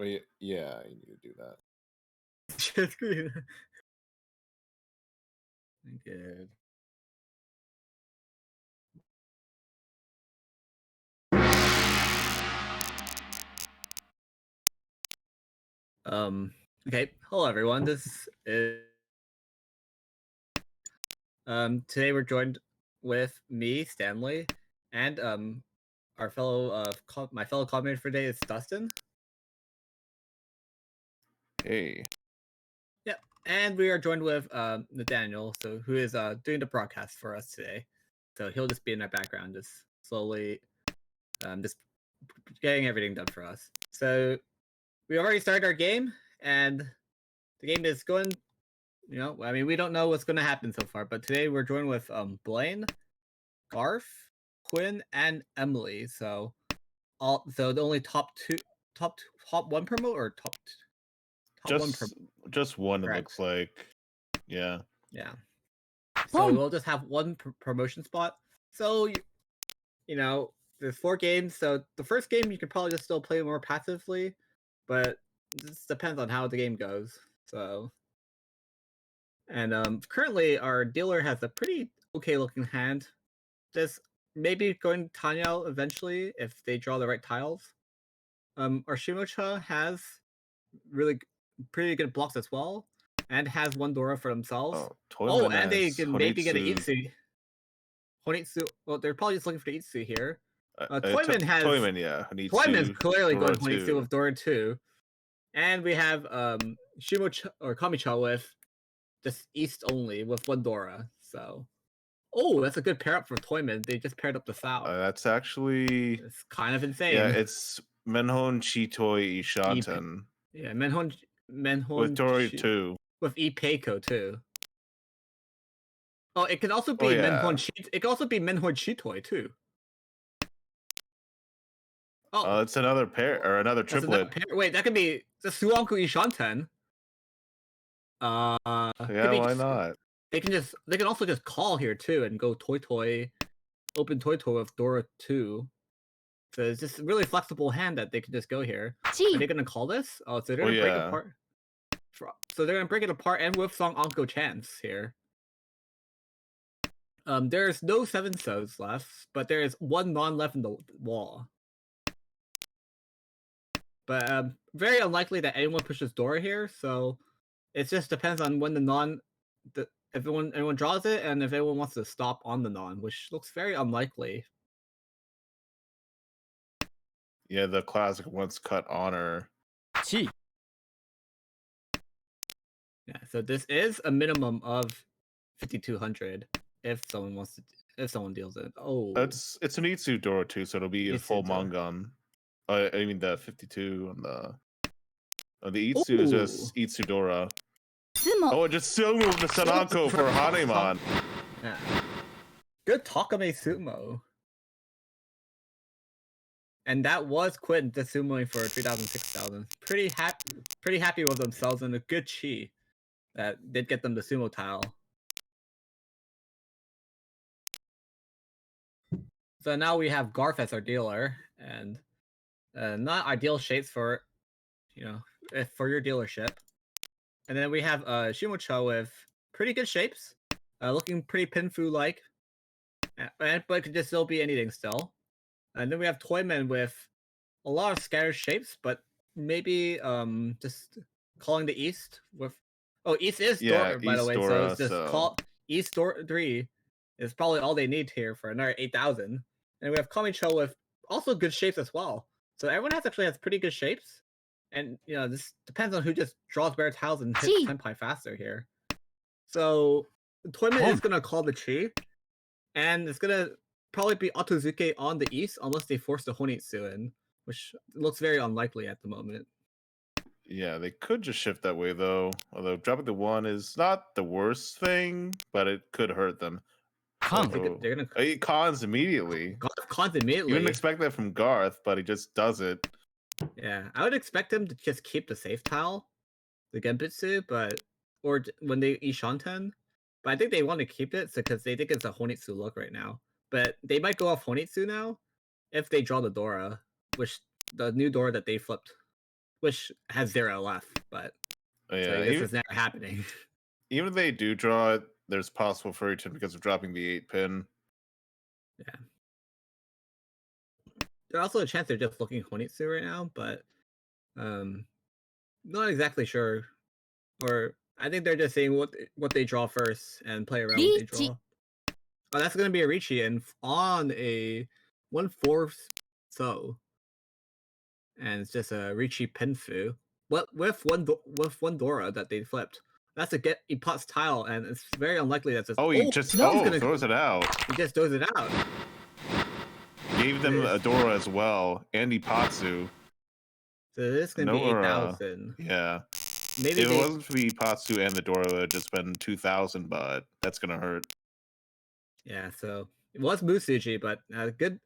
Wait, yeah, you need to do that. Share screen. Good. Okay. Hello, everyone. This is today we're joined with me, Stanley, and our fellow my fellow commentator for today is Dustin. Hey. Yep. And we are joined with Nathaniel, who is doing the broadcast for us today. So he'll just be in the background, just slowly just getting everything done for us. So we already started our game, and the game is going. I mean, we don't know what's going to happen so far, but today we're joined with Blaine, Garth, Quinn, and Emily. So the only top one promote or top one promote. Just one. Correct. It looks like. Yeah. Yeah. So we'll just have one promotion spot. So there's 4 games. So the first game you could probably just still play more passively, but this depends on how the game goes. So. And currently, our dealer has a pretty okay looking hand. Just maybe going Tanya eventually if they draw the right tiles. Our Shimocha has pretty good blocks as well, and has one Dora for themselves. And they can maybe get an Itsu. Honitsu. Well, they're probably just looking for the Itsu here. Toyman has. Toyman, yeah. Toyman's clearly Dora going Honitsu with Dora 2. And we have Shimocha or Kamicha with just East only with one Dora. So, that's a good pair up for Toyman. They just paired up the South. That's actually it's kind of insane. Yeah, it's Menhon Chitoi Ishanten. Yeah, Menhon with Dora 2 with Ipeiko too. Oh, it can also be Menhon. It can also be Menhon Chitoi too. Oh, it's another pair or another triplet. Wait, that could be the Suanku Ishanten. Yeah, why not? They can also just call here too and go open Toy with Dora 2. So it's just a really flexible hand that they can just go here. Are they gonna call this? Oh, so they're gonna break apart. So they're gonna break it apart and with Song Anko chance here. There's no 7 so's left, but there is 1 non left in the wall. But very unlikely that anyone pushes Dora here, so it just depends on when if anyone draws it and if anyone wants to stop on the non, which looks very unlikely. Yeah, the classic once cut honor. Yeah, so this is a minimum of 5,200 if someone deals it. Oh, it's an Itsu Dora 2, so it'll be a full Mongon. I mean the 52 and the Itsu is just Itsu Dora. Oh, it just still moved the Sanako for Hanemon. Yeah. Good Takame Sumo. And that was Quinn the sumoing for 3,000, 6,000. Pretty happy with themselves and a good chi that did get them the sumo tile. So now we have Garth as our dealer, and not ideal shapes for your dealership. And then we have Shimocha with pretty good shapes, looking pretty Pinfu like, but it could just still be anything still. And then we have Toyman with a lot of scattered shapes, but maybe just calling the East with. Oh, East is Dora, by the way, so it's just call East Dora 3 is probably all they need here for another 8,000. And we have Kamicho with also good shapes as well. So everyone actually has pretty good shapes. And, this depends on who just draws better tiles and hits Senpai faster here. So, Toyman is going to call the Chi. And it's going to probably be Otozuke on the East unless they force the Honitsu in, which looks very unlikely at the moment. Yeah, they could just shift that way, though. Although dropping the 1 is not the worst thing, but it could hurt them. They're gonna cons immediately. Cons immediately. You wouldn't expect that from Garth, but he just does it. Yeah, I would expect him to just keep the safe tile, the Genbutsu, or when they Ishanten. But I think they want to keep it because they think it's a Honitsu look right now. But they might go off Honitsu now if they draw the Dora, which the new Dora that they flipped. which has 0 left, but Yeah, so I guess it's never happening. Even if they do draw it, there's possible for return because of dropping the 8-pin. Yeah. There's also a chance they're just looking Honitsu right now, but not exactly sure. Or I think they're just saying what they draw first and play around what they draw. Oh, that's gonna be a Ricci and on a 1/4 so. And it's just a Ricci Penfu. With one Dora that they flipped. That's a get Epot's tile, and it's very unlikely that's just. Oh, he just throws it out. He just throws it out. Gave them a Dora as well, and Ipatsu. So this is gonna be 8,000. Yeah. Maybe if it wasn't for the Ipatsu and the Dora, it would just been 2,000, but that's gonna hurt. Yeah, so it was Musuji, but a good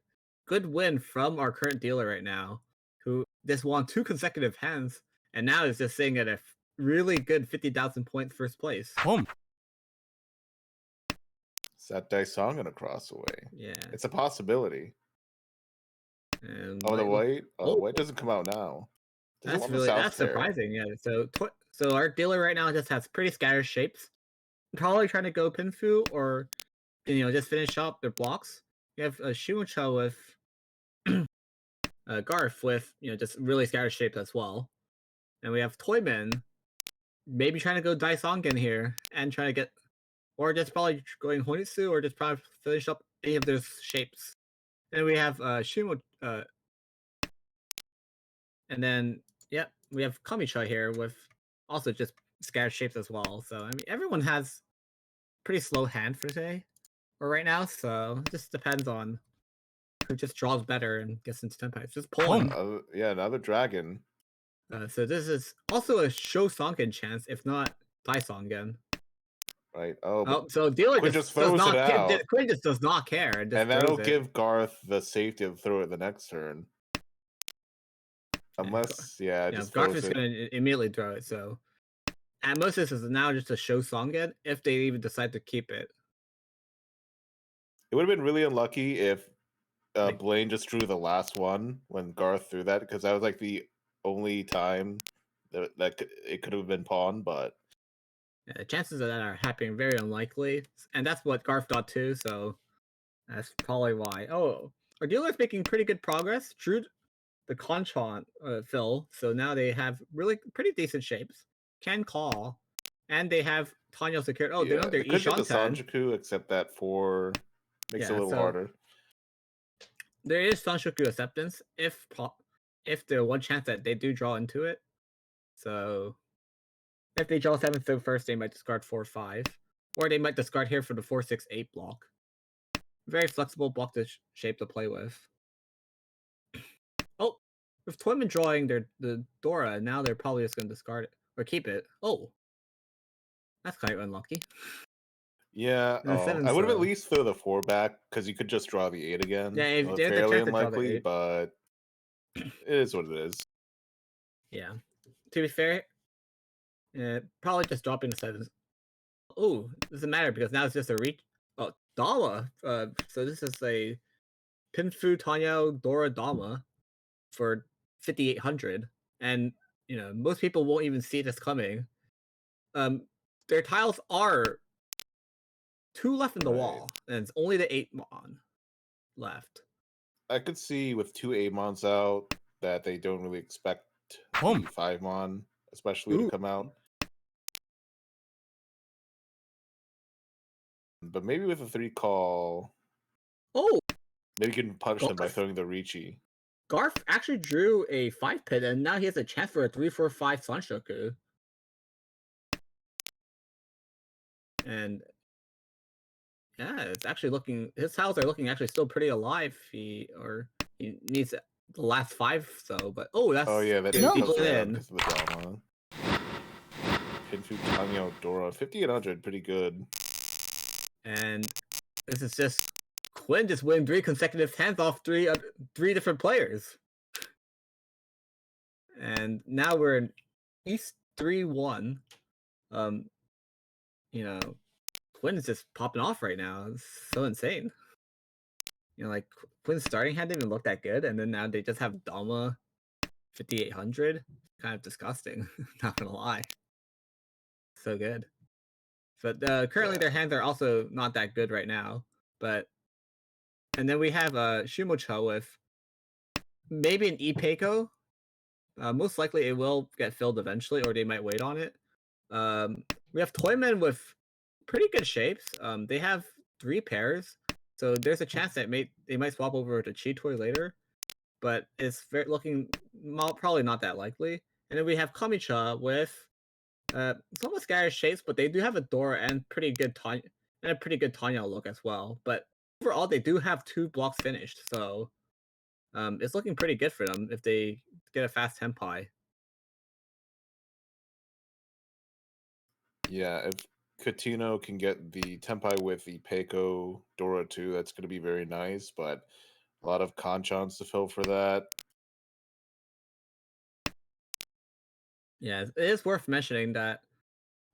win from our current dealer right now, who just won 2 consecutive hands, and now is just sitting at a really good 50,000 points first place. Is that Daisong gonna cross away? Yeah, it's a possibility. And the white. The white doesn't come out now. That's surprising. Yeah. So our dealer right now just has pretty scattered shapes. Probably trying to go Pinfu or just finish up their blocks. You have a Shimucho with Garth with just really scattered shapes as well, and we have Toyman maybe trying to go Daisongen here and trying to get, or just probably going Honitsu or just probably finish up any of those shapes. And we have Shimo, and then we have Kamicha here with also just scattered shapes as well. So I mean, everyone has pretty slow hand for today or right now. So it just depends on who just draws better and gets into tempo. It's just pulling. Another dragon. So this is also a Sho Sonken chance, if not Daisongen. Right. So dealer Quinn just throws does not it out. Quinn just does not care, and that'll give Garth the safety to throw it the next turn. Unless, Garth is going to immediately throw it. So, and most of this is now just a Sho Songen if they even decide to keep it. It would have been really unlucky if Blaine just drew the last one when Garth threw that, because that was like the only time that it could have been pawned, but the chances of that are happening very unlikely, and that's what Garth thought too. So that's probably why. Oh, our dealer is making pretty good progress. Drew the Conchon fill, so now they have really pretty decent shapes. Can call, and they have Tanyo secured. Oh, they don't have their Ishan the Sanjuku, except that 4 makes it a little harder. There is Sanshoku acceptance if the one chance that they do draw into it. So if they draw 7 through first, they might discard 4/5, or they might discard here for the 4/6/8 block. Very flexible block to shape to play with. Oh, with Twinman drawing the Dora, now they're probably just going to discard it or keep it. Oh, that's kind of unlucky. Yeah, I would have at least throw the 4 back, because you could just draw the 8 again. Yeah, fairly unlikely, but it is what it is. Yeah, to be fair, probably just dropping the 7s. Oh, doesn't matter because now it's just a reach. Oh, Dama. So this is a Pinfu Tanyo Dora Dama for 5,800, and most people won't even see this coming. Their tiles are 2 left in the wall, and it's only the 8 mon left. I could see with 2 8-mons out that they don't really expect the 5-mon, especially to come out. But maybe with a 3 call, maybe you can punish them by throwing the Ricci. Garth actually drew a 5-pin, and now he has a chance for a 3/4/5 Sanshoku. And yeah, it's actually looking. His tiles are looking actually still pretty alive. He needs the last 5. So, but that's that in. Because of the Dama. Pinfu Tanyo Dora 5,800, pretty good. And this is just Quinn just winning 3 consecutive hands off 3 different players. And now we're in East 3-1. Quinn is just popping off right now. It's so insane. Like Quinn's starting hand didn't even look that good, and then now they just have Dama 5,800. Kind of disgusting. Not gonna lie. So good. But currently their hands are also not that good right now. And then we have Shumocho with maybe an Ipeiko. Most likely it will get filled eventually, or they might wait on it. We have Toymen with pretty good shapes. They have 3 pairs, so there's a chance that they might swap over to Chi Toy later, but it's looking probably not that likely. And then we have Kamicha with somewhat scattered shapes, but they do have a Dora and a pretty good Tanya look as well. But overall, they do have 2 blocks finished, so it's looking pretty good for them if they get a fast Tenpai. Yeah, if Katino can get the Tenpai with the Peiko Dora too, that's going to be very nice, but a lot of Kanchans to fill for that. Yeah, it is worth mentioning that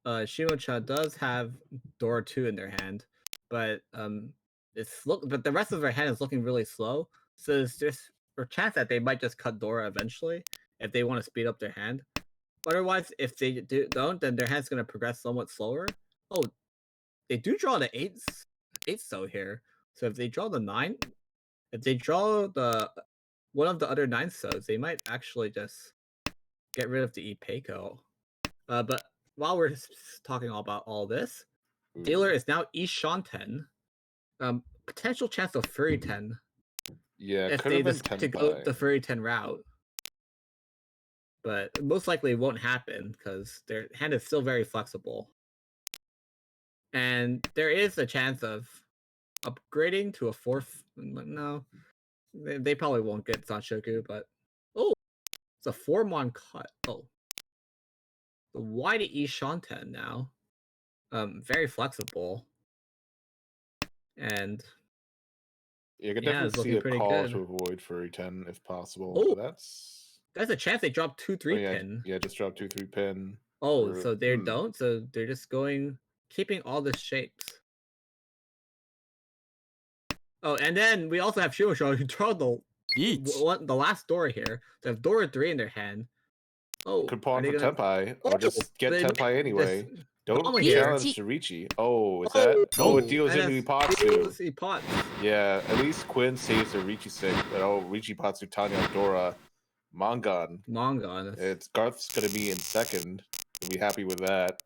Shimocha does have Dora 2 in their hand, but but the rest of their hand is looking really slow. So there's a chance that they might just cut Dora eventually if they want to speed up their hand. Otherwise, if they don't, then their hand's gonna progress somewhat slower. Oh, they do draw the 8s though here. So if they draw the 9, if they draw one of the other 9 so's, they might actually just get rid of the Ipeiko. But while we're talking about all this, dealer is now Ishanten. Potential chance of Furry 10. Yeah, if they decide to go the Furry 10 route. But most likely it won't happen because their hand is still very flexible. And there is a chance of upgrading to a 4th. No, they probably won't get Sanshoku, but oh, it's a 4-mon cut. Oh, the wide Ishanten now. Very flexible. And you can definitely see a call to avoid Furry 10 if possible. Oh, but that's a chance they drop 2-3 pin. Yeah, just drop 2-3 pin. Oh, so they don't. So they're just keeping all the shapes. Oh, and then we also have Shimosho who draw the last Dora here. They have Dora 3 in their hand. Oh, could pawn for Tenpai or just get Tenpai anyway. Don't challenge to Ricci. Oh, is that? Oh, it deals into Ipatsu. Yeah, at least Quinn saves the Ricci stick. Oh, Ricci Patsu Tanya Dora Mangan. It's Garth's gonna be in second. He'll be happy with that.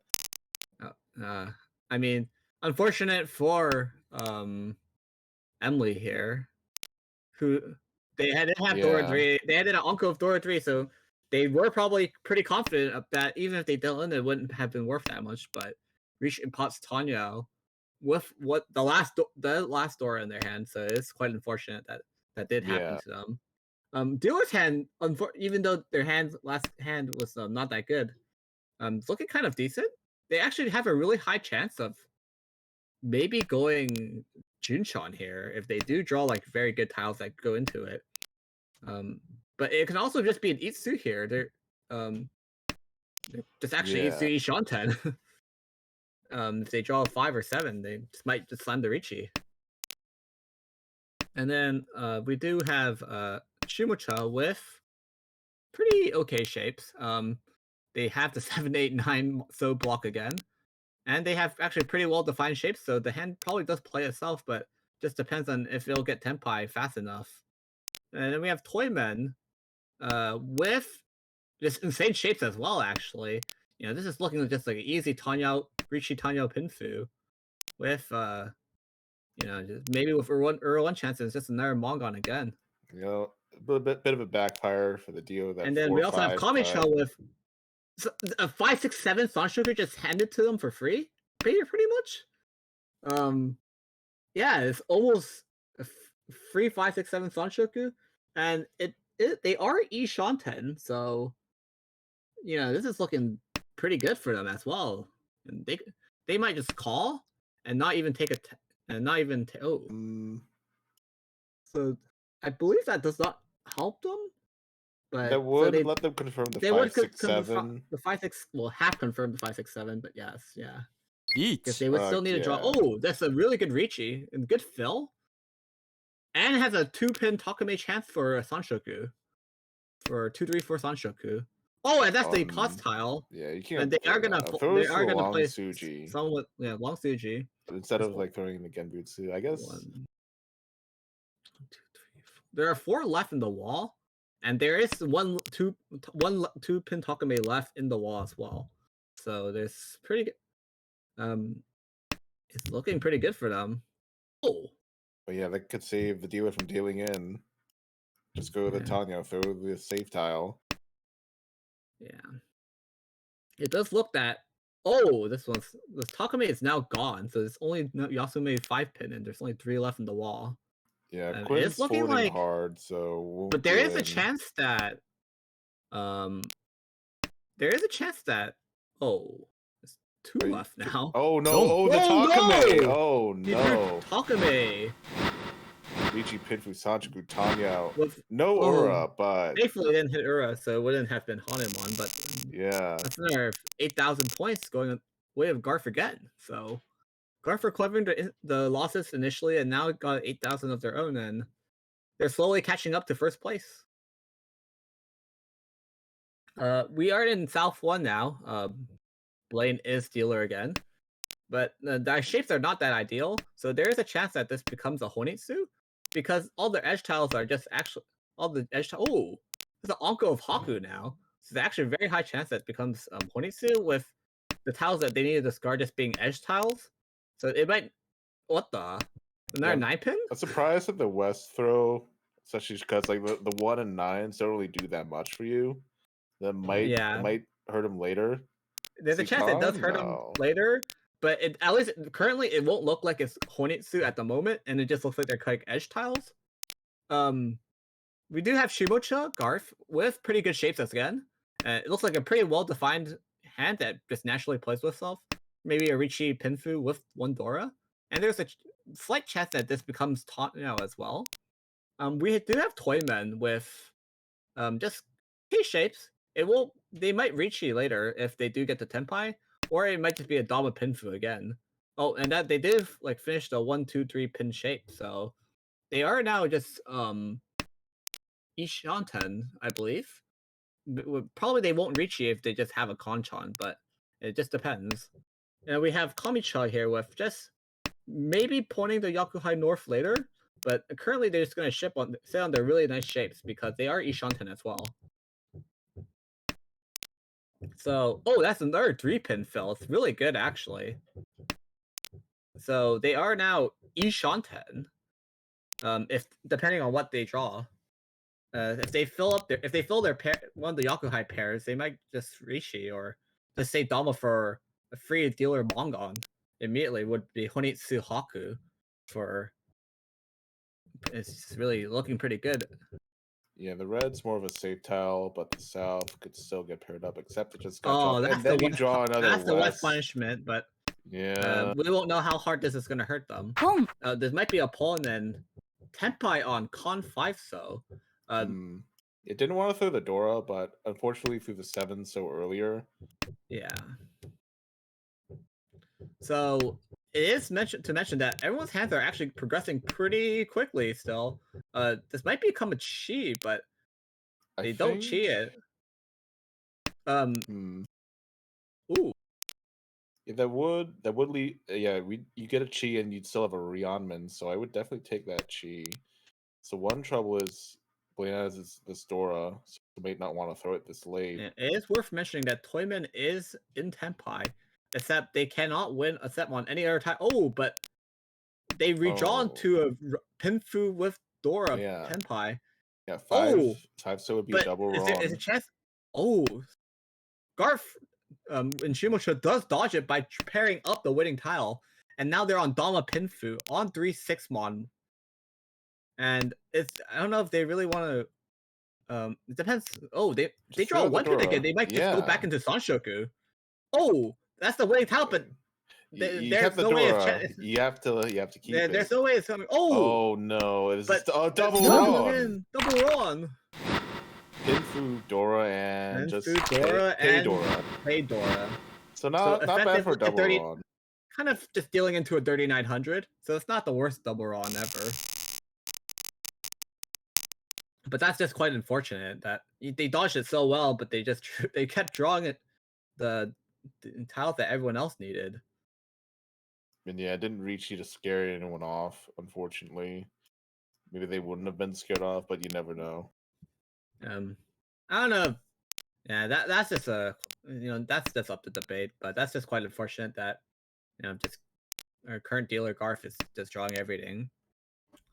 I mean, unfortunate for Emily here, who they didn't have Dora 3. They had an uncle of Dora 3, so they were probably pretty confident that even if they didn't, it wouldn't have been worth that much. But Rishi and Potts Tanya with the last Dora in their hand, so it's quite unfortunate that did happen to them. Dealer's hand, even though their last hand was not that good, it's looking kind of decent. They actually have a really high chance of maybe going Junchan here if they do draw like very good tiles that go into it. But it can also just be an Itsu here. They're just actually Itsu Ishanten. If they draw a 5 or 7, they might just slam the Ricci. And then we do have Shimocha with pretty okay shapes. They have the 7, 8, 9 so block again. And they have actually pretty well-defined shapes, so the hand probably does play itself, but just depends on if it'll get Tenpai fast enough. And then we have Toymen with just insane shapes as well, actually. You know, this is looking just like an easy Ricci Tanya Pinfu with, you know, just maybe with Erwan chance, it's just another Mongon again. You know, a bit of a backfire for the Dio. And then we also have Kamicha with a 5, 6, 7 Sunshoker just handed to them for free, pretty much. Yeah, it's almost a free 5, 6, 7 Sunshoku, and they are Ishanten, so you know this is looking pretty good for them as well. And they might just call and not even take So I believe that does not help them. But that would let them confirm the 5, 6, 7. The 5, 6 will have confirmed the 5, 6, 7, but yes, yeah. Because they would still need to draw. Oh, that's a really good Ricci and good fill. And has a 2-pin Takame chance for a Sanshoku. for 2-3 for Sanshoku. Oh, and that's the cost tile. Yeah, you can't. And they are gonna play place Suji. somewhat long Suji. Instead of like throwing the Genbutsu, I guess. 1, 2, 3, 4. There are 4 left in the wall, and there is 2 pin Takame left in the wall as well. So there's pretty good. It's looking pretty good for them. Oh. But yeah, that could save the dealer from dealing in. Just go to the Tanya, throw the safe tile. Yeah. It does look that. Oh, this Takame is now gone, so there's only Yasume 5 pin, and there's only 3 left in the wall. Yeah, Quinn's folding like hard, so but there is a chance that there's 2 left now. Oh no! The Takame! No! Oh no! Takame! Ichi Pinfu Sanchoku Tanya. No Ura, but thankfully it didn't hit Ura, so it wouldn't have been Hanemon, but yeah. That's another 8,000 points going way of Garf again. So Garf recovering the losses initially and now got 8,000 of their own, and they're slowly catching up to first place. We are in South 1 now. Blaine is dealer again. But the shapes are not that ideal, so there is a chance that this becomes a Honitsu, because all the edge tiles are just actually all the edge tiles. Oh, there's an Anko of Haku now, so there's actually a very high chance that it becomes Honitsu with the tiles that they need to discard just being edge tiles. So it might. What the? Another 9 pin? I'm surprised at the West throw, especially because like the 1 and 9s don't really do that much for you. That might hurt him later. There's a chance it does hurt him later. But at least currently it won't look like it's Honitsu at the moment, and it just looks like they're like edge tiles. We do have Shimocha Garf with pretty good shapes again. It looks like a pretty well-defined hand that just naturally plays with itself. Maybe a Ricci Pinfu with 1 Dora. And there's a slight chance that this becomes Tano as well. We do have Toymen with just case shapes. They might Ricci later if they do get the Tenpai. Or it might just be a Dama Pinfu again. Oh, and that they did like finish the 1, 2, 3 pin shape, so they are now just Ishanten, I believe. Probably they won't reach you if they just have a Konchan, but it just depends. And we have Kamicha here with just maybe pointing to Yakuhai North later, but currently they're just gonna sit on their really nice shapes because they are Ishanten as well. So, that's another 3-pin fill. It's really good, actually. So they are now Ishanten. If depending on what they draw, if they fill their pair, one of the Yakuhai pairs, they might just Rishi or just say Dama for a free dealer Mongon. Immediately would be Honitsu Haku for. It's really looking pretty good. Yeah, the red's more of a safe tile, but the south could still get paired up, except it just got dropped. And then you draw another That's the West punishment, but yeah, we won't know how hard this is going to hurt them. There might be a pull and then Tenpai on Con 5, so. It didn't want to throw the Dora, but unfortunately threw the 7 so earlier. Yeah. So it is to mention that everyone's hands are actually progressing pretty quickly still. This might become a chi, but they don't chi it. Ooh. Yeah, that would lead. Yeah, you get a chi and you'd still have a Rionman, so I would definitely take that chi. So one trouble is Blaine has this Dora, so you might not want to throw it this late. Yeah, it is worth mentioning that Toyman is in Tenpai, except they cannot win a set on any other time. Oh, but they redrawn to a Pinfu with Dora Tenpai. Yeah, 5 so it would be double wrong. Is a chance? Garf and Shimocha does dodge it by pairing up the winning tile, and now they're on Dama Pinfu on 3/6 mon. And I don't know if they really want to. It depends. They draw 1 pin again. They might just go back into Sanshoku. That's the winning tile, but there's no way. You have to keep it. There's no way it's coming. No! It's double wrong. Double wrong. Pinfu, Dora, and just Pay Dora. So not bad for double wrong. Kind of just dealing into a 3900, so it's not the worst double wrong ever. But that's just quite unfortunate that they dodged it so well, but they kept drawing it the tiles that everyone else needed. And yeah, it didn't reach you to scare anyone off, unfortunately. Maybe they wouldn't have been scared off, but you never know. I don't know. Yeah, that's just that's just up to debate, but that's just quite unfortunate that just our current dealer Garth is just drawing everything.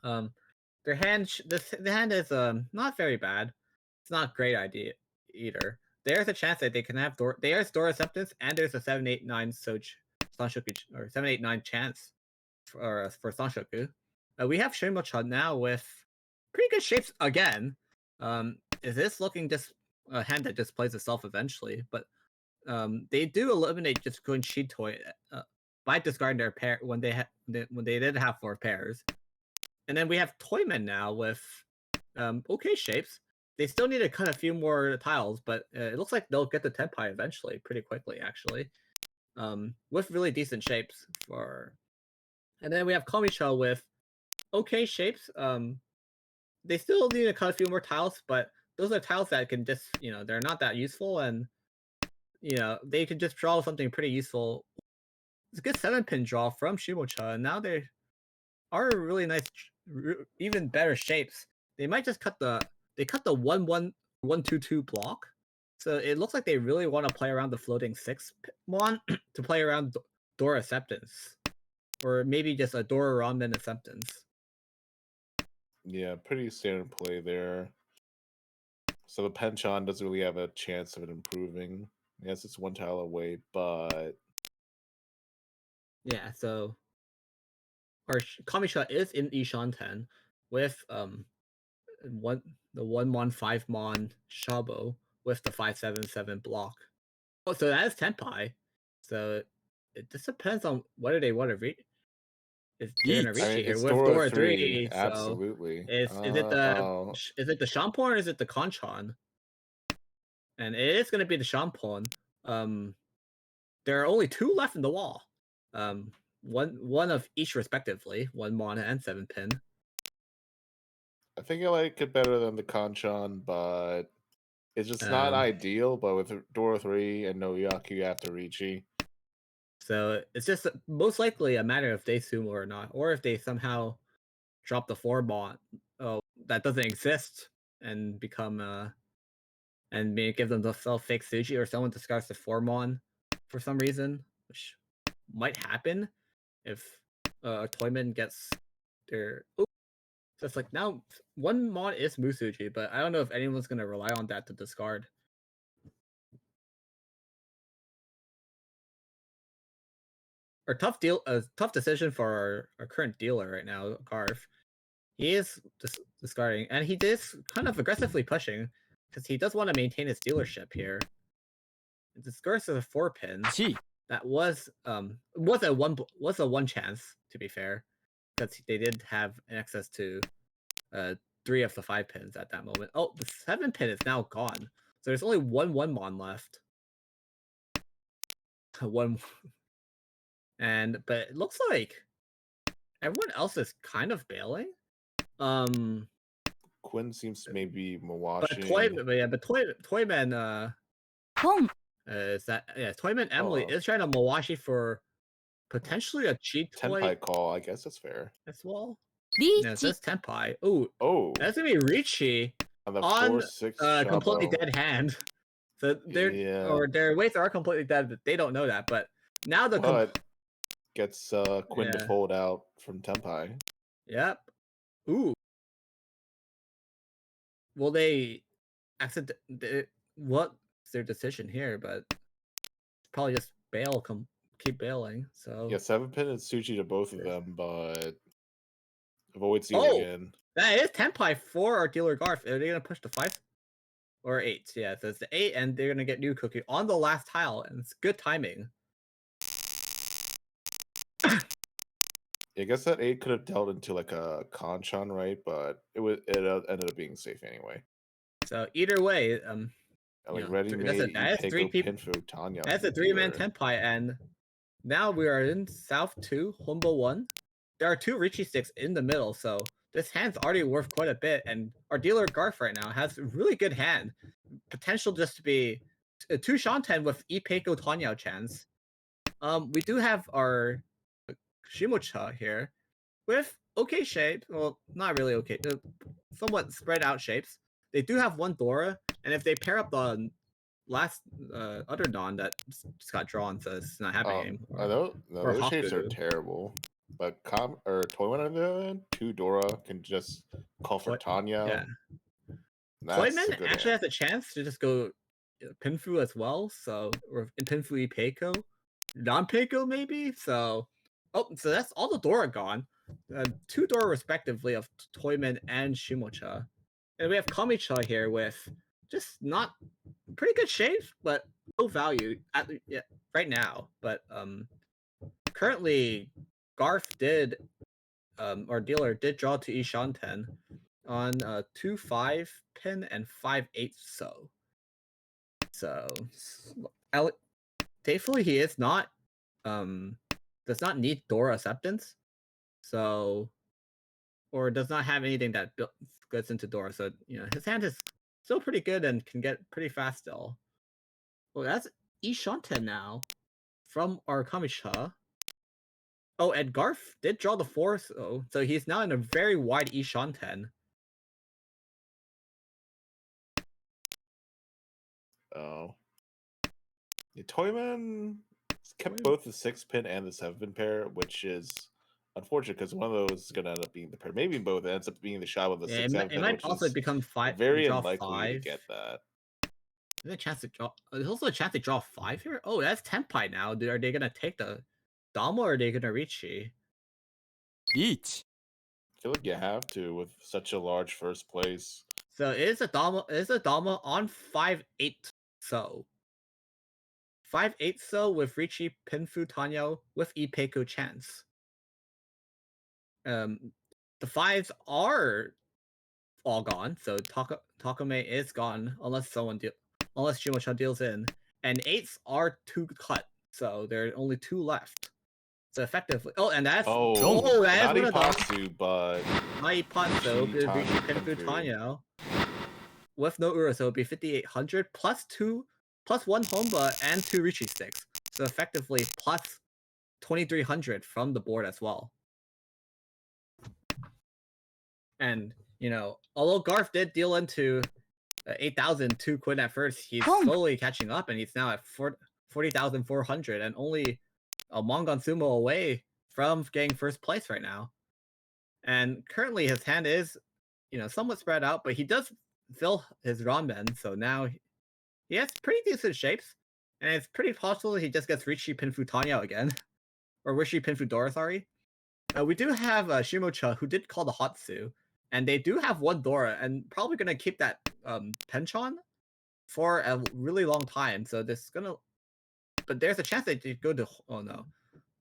Their hand the hand is not very bad. It's not a great idea either. There's a chance that they can have there's door acceptance and there's a 789 Sanshoku or 789 chance for Sanshoku. We have Shimocha now with pretty good shapes again. Is this looking just a hand that just plays itself eventually? But they do eliminate just going Shitoi by discarding their pair when they did have 4 pairs. And then we have Toyman now with okay shapes. They still need to cut a few more tiles, but it looks like they'll get the Tenpai eventually, pretty quickly actually, with really decent shapes for. And then we have Komicho with okay shapes. They still need to cut a few more tiles, but those are tiles that can just they're not that useful, and they can just draw something pretty useful. It's a good 7-pin draw from Shimocha, and now they are really nice, even better shapes. They might just cut the 1-1-1-2-2 block. So it looks like they really want to play around the floating 6 mon to play around Dora acceptance, or maybe just a Dora Ramen acceptance. Yeah, pretty standard play there. So the Penchon doesn't really have a chance of it improving. Yes, it's 1 tile away, but yeah. So our Kamisha is in Ishan 10 with the 1-mon 5-mon Shabo with the 5/7/7 block. Oh, so that is Tenpai. So it just depends on whether they want to reach. If they're gonna reach it here it's with Dora 3. So absolutely. is it the Shampon or is it the Konchan? And it is gonna be the Shampon. There are only 2 left in the wall. One of each respectively, 1 mon and 7-pin. I think I like it better than the Konchan, but it's just not ideal. But with Dora 3 and no Yaku after Richi. So it's just most likely a matter of if they sumo or not, or if they somehow drop the 4 mon that doesn't exist and become and maybe give them the fake Suji, or someone discards the 4 mon for some reason, which might happen if Toyman gets their. Ooh, so it's like now 1 mon is Musuji, but I don't know if anyone's gonna rely on that to discard. Or tough decision for our current dealer right now, Garf. He is discarding, and he is kind of aggressively pushing because he does want to maintain his dealership here. It discards a 4-pin. That was a 1 chance, to be fair, because they did have access to 3 of the 5 pins at that moment. Oh, the 7-pin is now gone, so there's only 1 mon left. One. But it looks like everyone else is kind of bailing. Quinn seems to maybe Mawashi. Toyman is that Toyman Emily is trying to Mawashi for potentially a cheat Tenpai call. I guess that's fair as well. Yeah, it says Tenpai. Oh, that's gonna be Richi on the 4/6 completely dead hand. So their weights are completely dead, but they don't know that. But now gets Quinn to fold out from Tenpai. Yep. Ooh. Will they what's their decision here? But probably just keep bailing. So yeah, 7-pin and Suji to both of them, but avoid stealing again. That is Tenpai for our dealer Garf. Are they gonna push the 5 or 8? Yeah, so it's the 8, and they're gonna get new cookie on the last tile, and it's good timing. I guess that 8 could have dealt into like a Konchan, right? But it ended up being safe anyway. So either way, like ready-made that's 3 people. Tanya. That's a 3-man Tenpai, and now we are in South 2, Humbo 1. There are 2 Richi sticks in the middle, so this hand's already worth quite a bit, and our dealer Garth right now has a really good hand. Potential just to be a 2 Shanten with Ipeiko Tanyao chance. We do have our Shimocha here with okay shape. Well, not really okay. Somewhat spread out shapes. They do have one Dora, and if they pair up the last other Dawn that just got drawn, so it's not happening anymore. Those shapes are terrible. But Toyman on the other end, 2 Dora can just call for Tanya. Yeah. Toyman actually has a chance to just go Pinfu as well, so or Pinfu Ipeiko, non-Peiko maybe. So, so that's all the Dora gone. 2 Dora respectively of Toyman and Shimocha, and we have Kamicha here with just not pretty good shape, but low value right now. But currently, Garth did, our dealer did draw to Ishanten on 2-5 pin and 5-8 so. So, thankfully he is not does not need Dora acceptance, so or does not have anything that gets into Dora. So his hand is still pretty good and can get pretty fast still. Well, that's Ishanten now from our Kamisha. Oh, and Garth did draw the 4, so he's now in a very wide Ishanten. Oh. The Toyman kept both the 6-pin and the 7-pin pair, which is unfortunate because one of those is going to end up being the pair. Maybe both ends up being the shot of the 6-7 pin. It might also become 5. Very unlikely to get that. There's a chance to draw. There's also a chance to draw 5 here. Oh, that's Tenpai now. Are they gonna take the Dama or are they gonna Richi? Each. I feel like you have to with such a large first place. So it is a Dama. It is a Dama on 5-8 so. 5-8 so with Richi Pinfu Tanyo with Ipeiko chance. The 5s are all gone, so Takame is gone unless Shimocha deals in, and 8s are 2 cut, so there are only 2 left. So effectively, and that's that is not Ipatsu, but Naipatsu Pinfu Tanyo with no Ura, so it'd be 5,800 plus 1 Honba and 2 Richi sticks, so effectively plus 2,300 from the board as well. And although Garth did deal into 8,002 Quinn at first, he's slowly catching up, and he's now at 40,400 and only a Mongon Sumo away from getting first place right now. And currently his hand is, somewhat spread out, but he does fill his ramen, so now he has pretty decent shapes, and it's pretty possible he just gets Richi Pinfu Tanya again, or Richi Pinfu Dora, sorry. We do have Shimocha, who did call the Hatsu, and they do have 1 Dora, and probably gonna keep that Penchon for a really long time. So this is gonna, but there's a chance they go to. Oh no,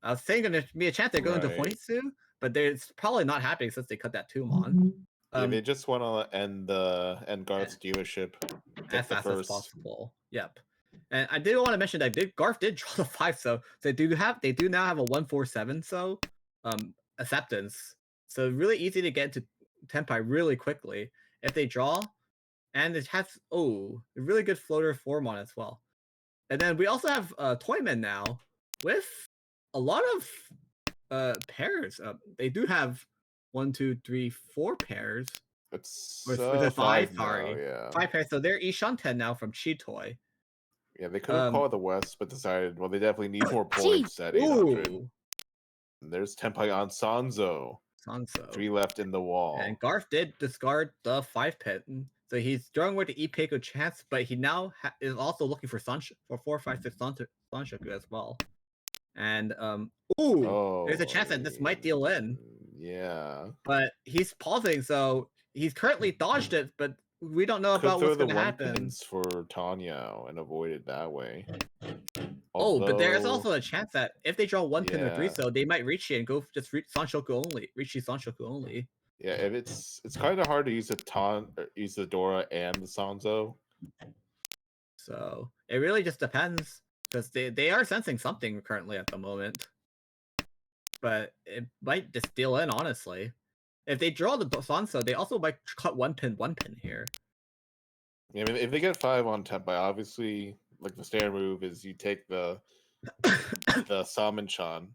I was saying gonna be a chance they're going to Hoitsu, but there's probably not happening since they cut that Tumon. Yeah, they just want to end Garth's dealership as fast as possible. Yep. And I did want to mention that Garth did draw the 5, so they do now have a 147 so acceptance. So really easy to get to Tenpai really quickly if they draw, and it has a really good floater form on as well. And then we also have Toyman now with a lot of pairs. They do have 1, 2, 3, 4 pairs. It's with a 5, sorry. Yeah. 5 pairs. So they're Ishanten now from Chitoy. Yeah, they could have called the West, but decided, well, they definitely need more points at 800. And there's Tenpai on Sanzo. 3 left in the wall. And Garth did discard the 5 pin, so he's drawing away the Ipeiko chance, but he now is also looking for 4, 5, 6 Sanshoku as well. And there's a chance that this might deal in. Yeah. But he's pausing, so he's currently dodged it, but we don't know about what's going to happen. Pins for Tanya and avoid it that way. But there's also a chance that if they draw 1 pin or 3, so they might reach it and go just Sanshoku only, Richi Sanshoku only. Yeah, if it's kind of hard to use the Dora and the Sanzo. So it really just depends, because they are sensing something currently at the moment, but it might just deal in, honestly. if they draw the Sanso, they also might cut one pin here. Yeah, I mean, if they get 5 on Tempai, obviously, like the standard move is you take the Salmon Chan.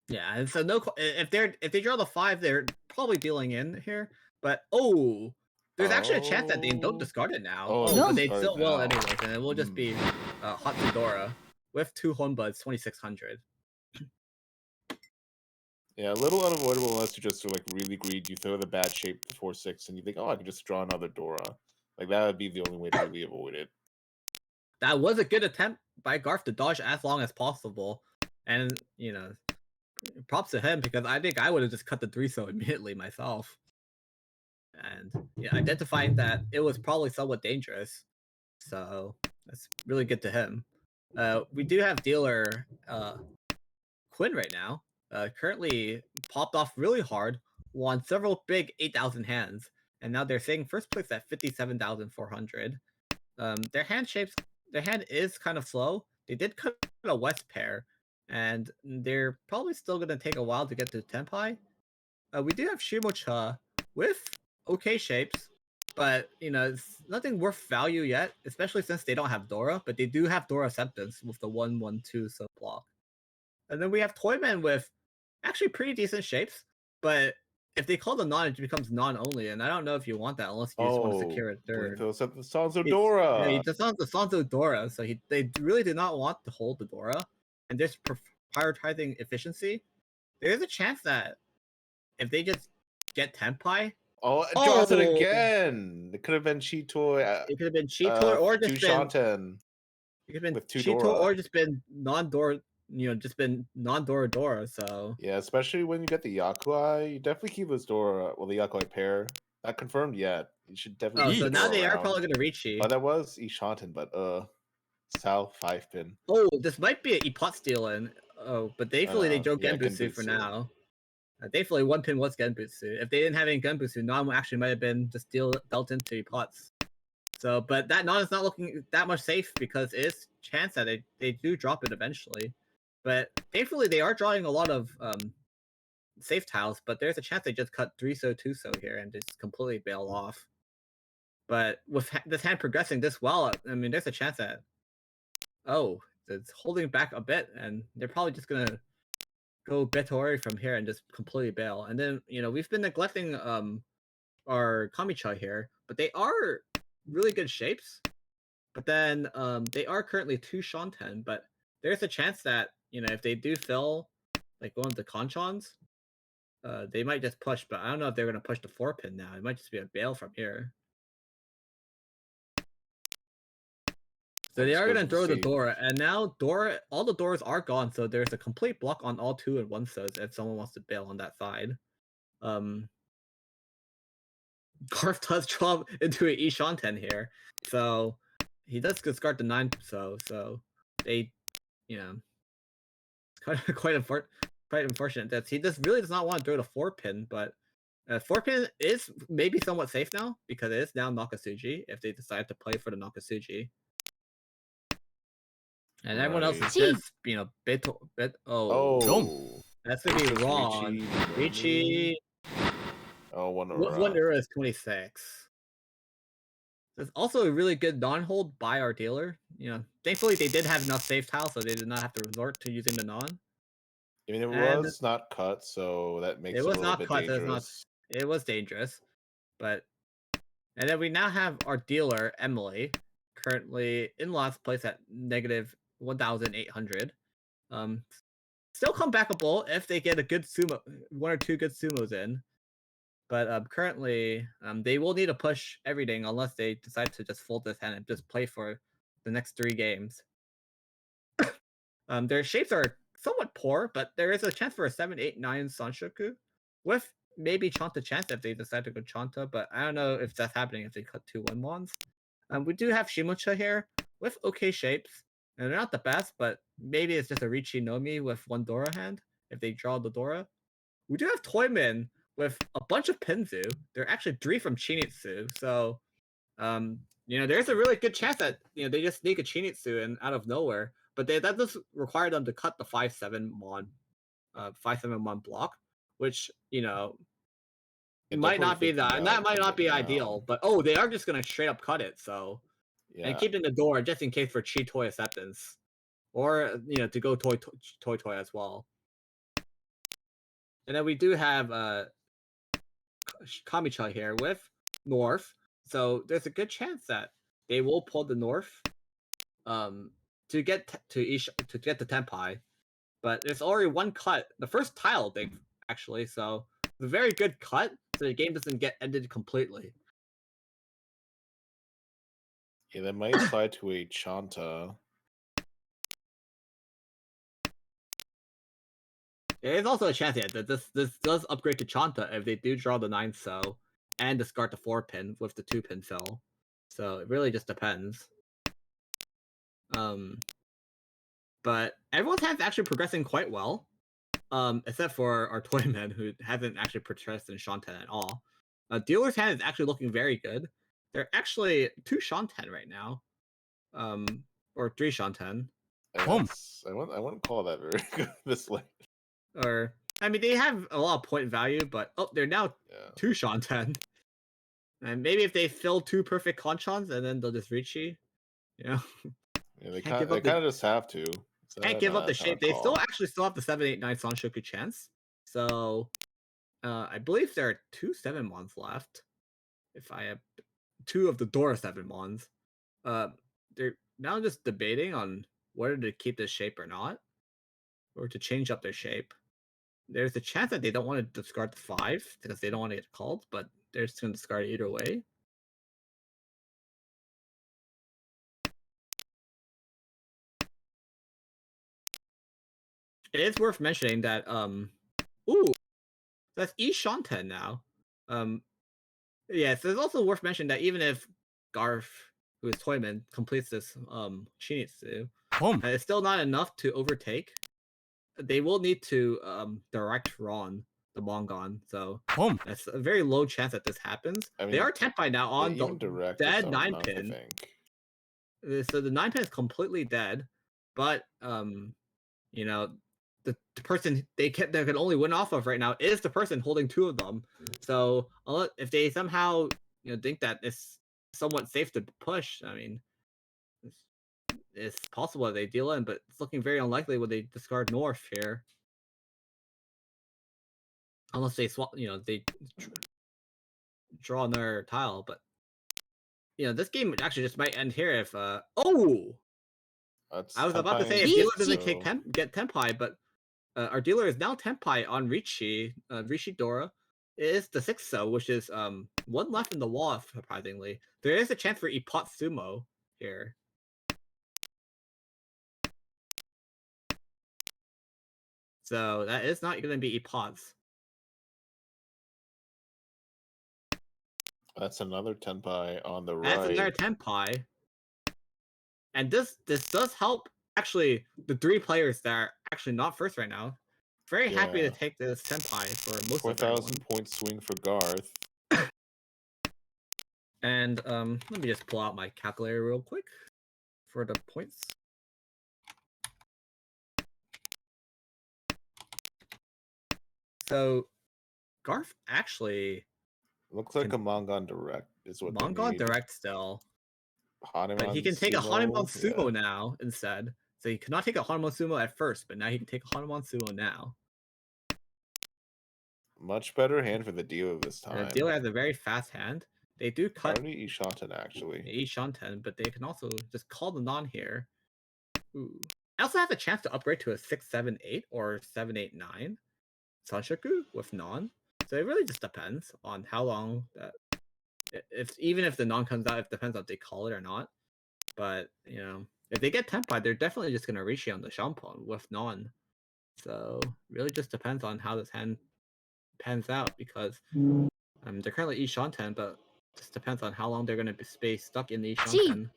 Yeah, and so if they draw the 5, they're probably dealing in here. But there's actually a chance that they don't discard it now. But they still will anyways, and it will just be Hatsudora with 2 Honbuds, 2600. Yeah, a little unavoidable unless you're just like really greedy. You throw the bad shape to 4/6, and you think, oh, I can just draw another Dora. Like that would be the only way to really avoid it. That was a good attempt by Garf to dodge as long as possible, and props to him because I think I would have just cut the 3-so immediately myself. And identifying that it was probably somewhat dangerous, so that's really good to him. We do have dealer Quinn right now. Currently popped off really hard, won several big 8,000 hands, and now they're saying first place at 57,400. Their hand is kind of slow. They did cut a West pair, and they're probably still going to take a while to get to Tenpai. We do have Shimocha with okay shapes, but it's nothing worth value yet, especially since they don't have Dora, but they do have Dora Acceptance with the 1/1/2 sub block. And then we have Toyman with actually pretty decent shapes, but if they call the non, it becomes non-only, and I don't know if you want that unless you just want to secure a third. Fills up the Sanso Dora. Yeah, he just wants the Sanso Dora, so they really do not want to hold the Dora, and just prioritizing efficiency. There is a chance that if they just get Tenpai, it draws it again. It could have been Cheetoy. It could have been Cheetoy or just Shanten. It could have been Cheetoy or just been non-Dora. Just been non-Dora Dora. So yeah, especially when you get the Yakuai, you definitely keep this Dora. Well, the Yakuai pair not confirmed yet. You should definitely. So now they are probably gonna reach you. Oh, that was Ishanten, but Sal 5-pin. This might be an Epot stealing. But thankfully they drew Genbutsu for now. Thankfully, 1-pin was Genbutsu. If they didn't have any Genbutsu, non actually might have been just dealt into Epots. So, but that non is not looking that much safe because it is chance that they do drop it eventually. But thankfully, they are drawing a lot of safe tiles, but there's a chance they just cut 3-so, 2-so here and just completely bail off. But with this hand progressing this well, I mean, there's a chance that it's holding back a bit, and they're probably just gonna go Betori from here and just completely bail. And then we've been neglecting our Kamicha here, but they are really good shapes. But then they are currently 2 Shanten, but there's a chance that if they do fill like one of the Conchons, they might just push. But I don't know if they're gonna push the 4-pin now. It might just be a bail from here. So they are going to throw the Dora, and now all the doors are gone, so there's a complete block on all 2 and 1-sos if someone wants to bail on that side. Garf does draw into an Ishanten here, so he does discard the 9-so, so they, quite unfortunate that he really does not want to throw the 4-pin, but 4-pin is maybe somewhat safe now, because it is now Nakasuji, if they decide to play for the Nakasuji. And everyone else is just, that's gonna be wrong. Richie. One Euro is 26. There's also a really good non-hold by our dealer. Thankfully they did have enough safe tiles, so they did not have to resort to using the non. I mean, it was not cut, so that makes it a little bit dangerous. It was dangerous, and then we now have our dealer Emily, currently in last place at negative 1,800. Still comebackable if they get a good sumo, 1 or 2 good sumos in. But currently, they will need to push everything unless they decide to just fold this hand and just play for the next 3 games. Their shapes are somewhat poor, but there is a chance for a 7, 8, 9 Sanshoku with maybe Chanta chance if they decide to go Chanta, but I don't know if that's happening if they cut 2 1-1s. We do have Shimocha here with okay shapes. And they're not the best, but maybe it's just a Richi Nomi with 1 Dora hand if they draw the Dora. We do have Toyman with a bunch of Pinzu. They're actually 3 from Chinitsu. So, there's a really good chance that they just sneak a Chinitsu and out of nowhere. But that does require them to cut the 5-7 Mon block, which It might not be that, and that might not be ideal, but oh, they are just gonna straight up cut it, so and keeping the door just in case for cheat toy acceptance. Or to go toy as well. And then we do have Kamicha here with North. So there's a good chance that they will pull the North to get the Tenpai. But there's already one cut, the first tile thing actually, so it's a very good cut, so the game doesn't get ended completely. Yeah, that might slide to a Chanta. There's also a chance that this does upgrade to Chanta if they do draw the 9 cell and discard the 4 pin with the 2 pin fill. So it really just depends. But everyone's hand's actually progressing quite well. Except for our Toyman, who hasn't actually progressed in Shanten at all. Dealer's hand is actually looking very good. They're actually 2 Shanten right now. Or 3 Shanten. I wouldn't call that very good this late. Or I mean, they have a lot of point value, but they're now 2 Shanten. And maybe if they fill 2 perfect Conchons, and then they'll just Richi, Yeah, they kind of just have to. Can't give up the shape. They still have the 7-8-9 Sanshoku chance. So, I believe there are 2 7-mons left. If I have 2 of the Dora 7-mons, they're now just debating on whether to keep this shape or not, or to change up their shape. There's a chance that they don't want to discard the 5 because they don't want to get called, but they're just going to discard it either way. It is worth mentioning that ooh, that's E Shanten now. Yes, it's also worth mentioning that even if Garf, who is Toyman, completes this Shinitsu, it's still not enough to overtake. They will need to direct Ron, the Mongon, so that's a very low chance that this happens. I mean, they are Tenpai now on the dead 9 pin. So the 9 pin is completely dead, but the person they can only win off of right now is the person holding 2 of them. So if they somehow think that it's somewhat safe to push, I mean, it's possible that they deal in, but it's looking very unlikely when they discard North here, unless they swap. They draw another tile, but this game actually just might end here if I was about to say if dealer doesn't get Tenpai, but our dealer is now Tenpai on Richi. Rishi Dora is the 6th cell, which is 1 left in the wall, surprisingly. There is a chance for Ipot Sumo here. So that is not going to be Ipots. That's another Tenpai on the right. That's another Tenpai. And this does help, actually, the 3 players that are actually not first right now. Very happy to take this Senpai for most 4,000 point swing for Garth. And let me just pull out my calculator real quick for the points. So Garth actually looks like a Mongon Direct is what Mongon Direct still. Hanuman but he can take a Hanuman Sumo now instead. So he could not take a Hanuman Sumo at first, but now he can take a Hanuman Sumo now. Much better hand for the dealer this time. And the dealer has a very fast hand. They do cut. Already Ishanten actually. Ishanten, but they can also just call the non here. Ooh. I also have a chance to upgrade to a 6-7-8 or 7-8-9 Sanshoku with non. So it really just depends on how long that. Even if the non comes out, it depends on if they call it or not. But if they get Tenpai, they're definitely just gonna reach on the Shampon with non. So really just depends on how this hand pans out, because they're currently Ishanten, but just depends on how long they're gonna stay stuck in the Ishanten.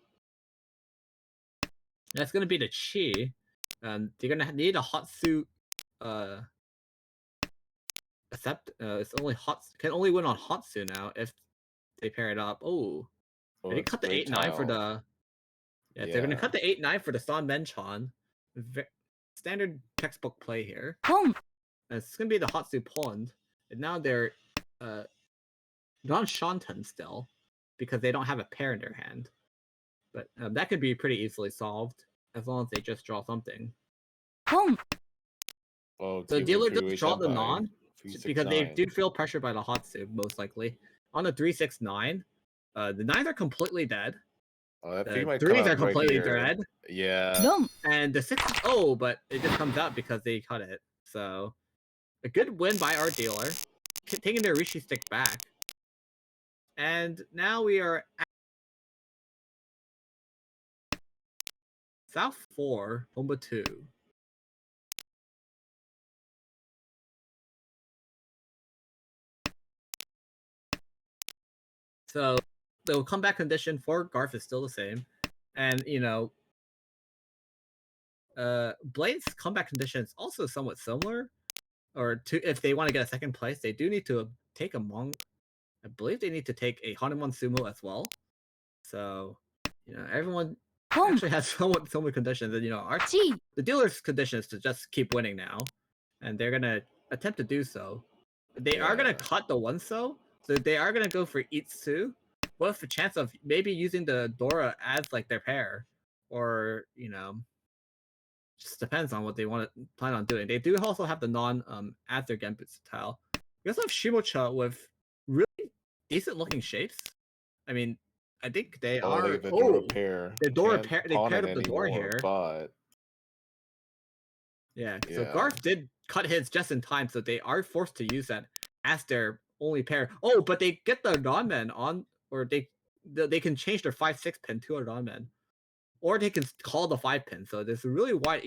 That's gonna be the Chi. They're gonna need a Hatsu except it's only can only win on Hatsu now if they pair it up. They cut the 8-9 for the they're gonna cut the 8-9 for the San Menchan. Standard textbook play here. It's gonna be the Hatsu Pond. And now they're they're on Shanten still because they don't have a pair in their hand. But that could be pretty easily solved as long as they just draw something. Oh, The dealer does three-way draw the senpai, non because they do feel pressure by the Hatsu, most likely. On the 3-6-9, the 9s are completely dead. That The might 3s come are out right completely here. dead. Yeah. And the 6 but it just comes out because they cut it. So, a good win by our dealer, taking their Rishi stick back. And now we are at South 4, Homba 2. So the comeback condition for Garf is still the same. And, Blade's comeback condition is also somewhat similar. Or if they want to get a second place, they do need to take a I believe they need to take a Hanuman Sumo as well. So, everyone actually has somewhat similar conditions. And, the dealer's condition is to just keep winning now. And they're going to attempt to do so. They are going to cut the one so they are going to go for Itsu with a chance of maybe using the Dora as like their pair. Or, just depends on what they want to plan on doing. They do also have the non as their Genbutsu tile. We also have Shimocha with really decent looking shapes. I mean, I think they are. Like the Dora pair. The Dora pair. They paired up the Dora here. But yeah. So Garth did cut his just in time, so they are forced to use that as their only pair. Oh, but they get the non-men on, or they can change their 5-6 pin to a non-men. Or they can call the 5 pin. So there's a really wide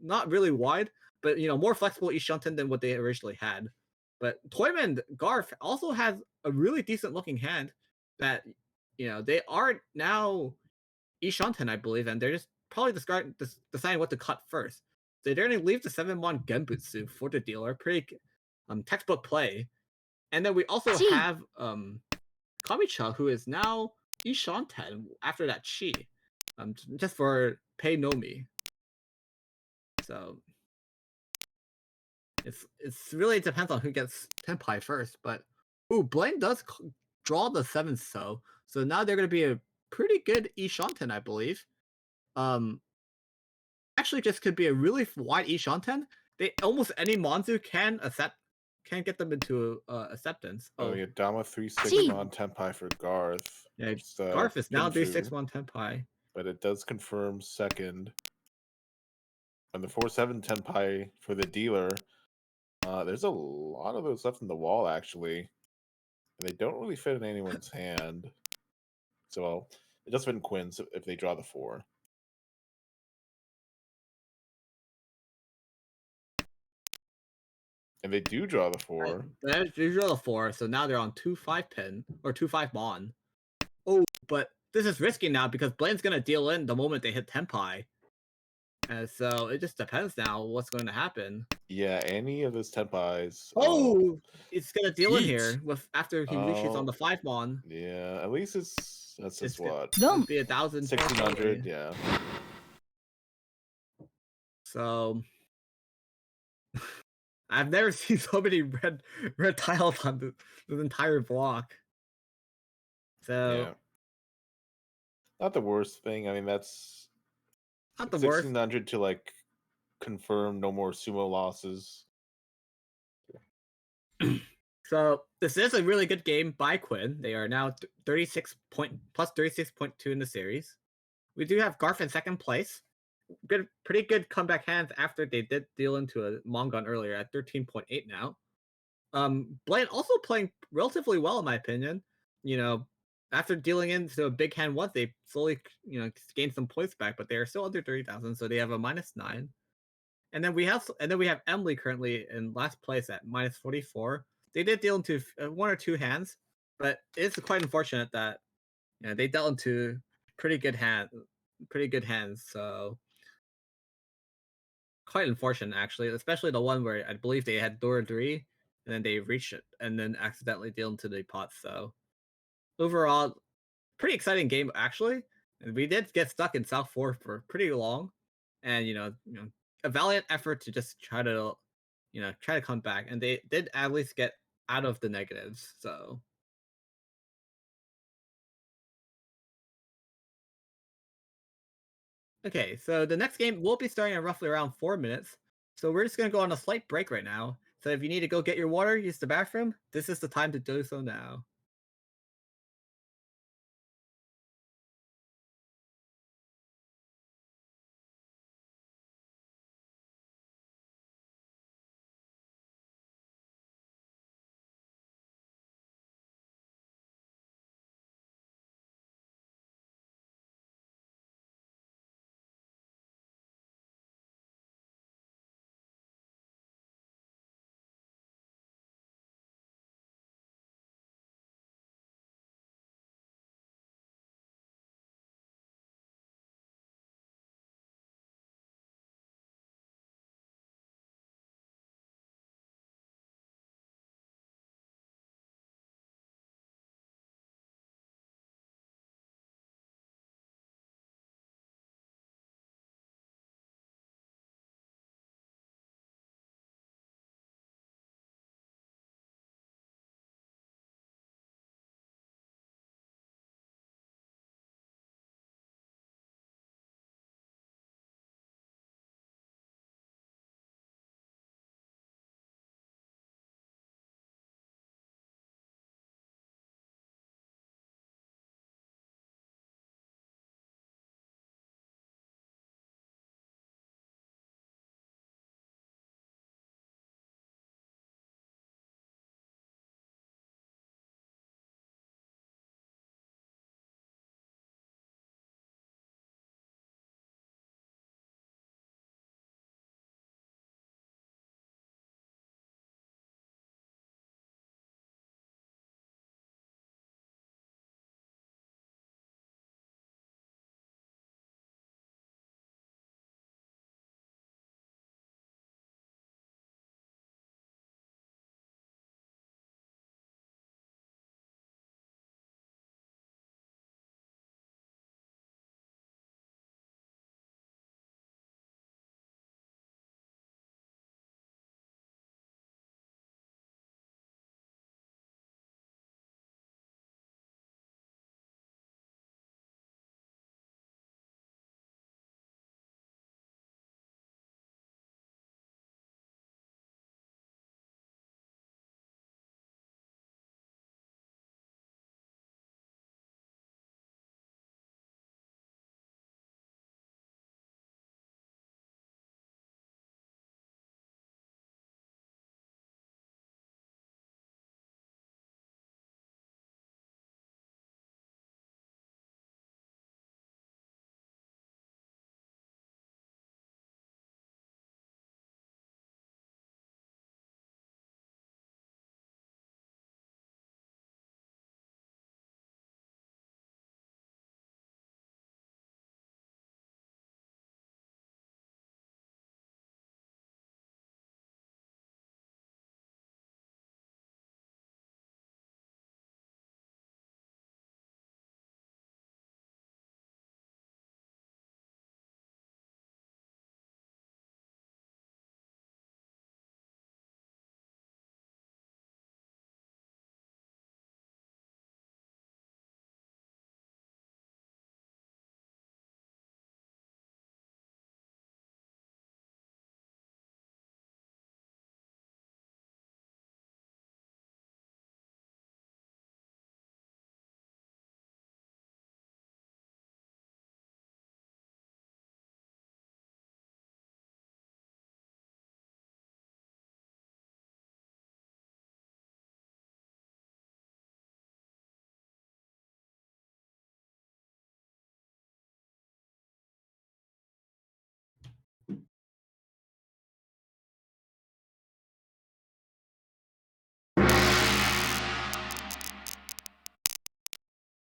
not really wide, but more flexible Ishunten than what they originally had. But Toyman Garf also has a really decent looking hand that they are now Ishunten, I believe, and they're just probably deciding what to cut first. So they're gonna leave the 7-mon Genbutsu for the dealer. Pretty textbook play. And then we also have Kamicha, who is now Ishunten after that Chi. Just for pay no mi. So it's really depends on who gets Tenpai first. But Blaine does draw the 7th so now they're gonna be a pretty good Ishanten, I believe. Actually just could be a really wide Ishanten. They almost any Monzu can get them into acceptance. Oh yeah, Dama 3-6-mon Tenpai for Garth. Yeah, Garth is now 3-6-mon Tenpai. But it does confirm second. And the 4-7 Tenpai for the dealer. There's a lot of those left in the wall, actually. And they don't really fit in anyone's hand. So it does fit in Quinn's if they draw the 4. And they do draw the 4. They do draw the 4, so now they're on 2-5 pin, or 2-5 mon. Oh, but this is risky now because Blaine's going to deal in the moment they hit Tenpai. And so it just depends now what's going to happen. Yeah, any of those Tenpais. Oh, it's going to deal in here after he reaches on the 5 mon. Yeah, at least that's what? It'd be 1,000. 1,600, yeah. So I've never seen so many red tiles on the entire block. So yeah. Not the worst thing. I mean, that's not the worst. 1,600 to like confirm no more sumo losses. So this is a really good game by Quinn. They are now 36.2 in the series. We do have Garf in second place. Pretty good comeback hands after they did deal into a Mongon earlier at 13.8 now. Blaine also playing relatively well in my opinion. After dealing into a big hand once, they slowly gained some points back, but they are still under 30,000, so they have a -9. And then we have Emily currently in last place at -44. They did deal into 1 or 2 hands, but it's quite unfortunate that they dealt into pretty good hands. So quite unfortunate actually, especially the one where I believe they had Dora 3 and then they reached it and then accidentally deal into the pot. So overall, pretty exciting game actually. And we did get stuck in South 4 for pretty long, and a valiant effort to just try to come back, and they did at least get out of the negatives. So Okay, so the next game will be starting in roughly around 4 minutes. So we're just going to go on a slight break right now. So if you need to go get your water, use the bathroom, this is the time to do so now.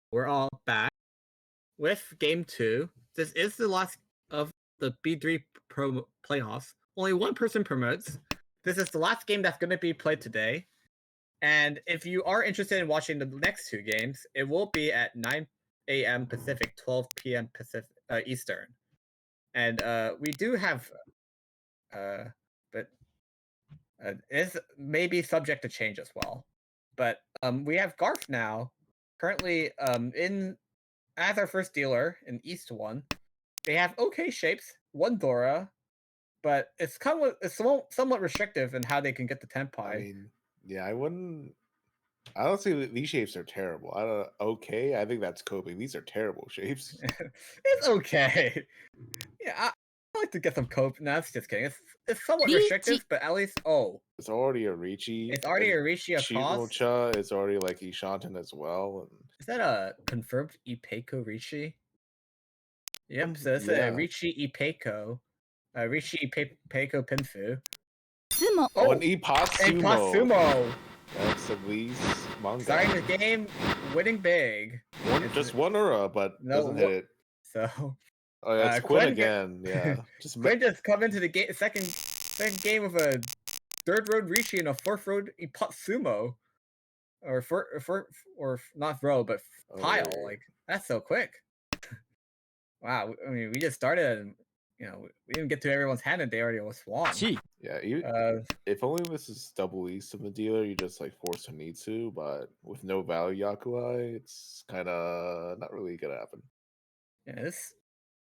We're all back with game 2. This is the last of the B3 Pro playoffs. Only one person promotes. This is the last game that's going to be played today. And if you are interested in watching the next 2 games, it will be at 9 a.m. Pacific, 12 p.m. Pacific Eastern. And we do have, but it's maybe subject to change as well. But we have Garf now, currently in as our first dealer in East 1. they have okay shapes. One Dora, but it's somewhat restrictive in how they can get the tenpai. I mean, yeah, I wouldn't. I don't say that these shapes are terrible. I don't. Okay, I think that's coping. These are terrible shapes. It's okay. Yeah, I like to get some cope. No, that's just kidding. It's somewhat restrictive, but at least It's already a Ricci. it's already a Rishi across. Shimocha is already like Ishanten as well. And... Is that a confirmed Ipeiko Rishi? Yep, so it's yeah. a Rishi Ipeiko. Rishi Ipeiko Pinfu. Oh, an Ipatsumo. Ipatsumo! That's at least manga. Starting the game, winning big. Just one Ura, but doesn't hit it. So... Oh, yeah, it's Quinn again. Yeah. Quinn just come into the second game of a third road Rishi and a fourth road Ipatsumo. Or not row, but pile. Like, that's so quick. Wow, I mean, we just started and, we didn't get to everyone's hand and they already was swan. Yeah, if only this is double East of the dealer, you just like force Honitsu, but with no value Yakuai, it's kind of not really gonna happen. Yeah,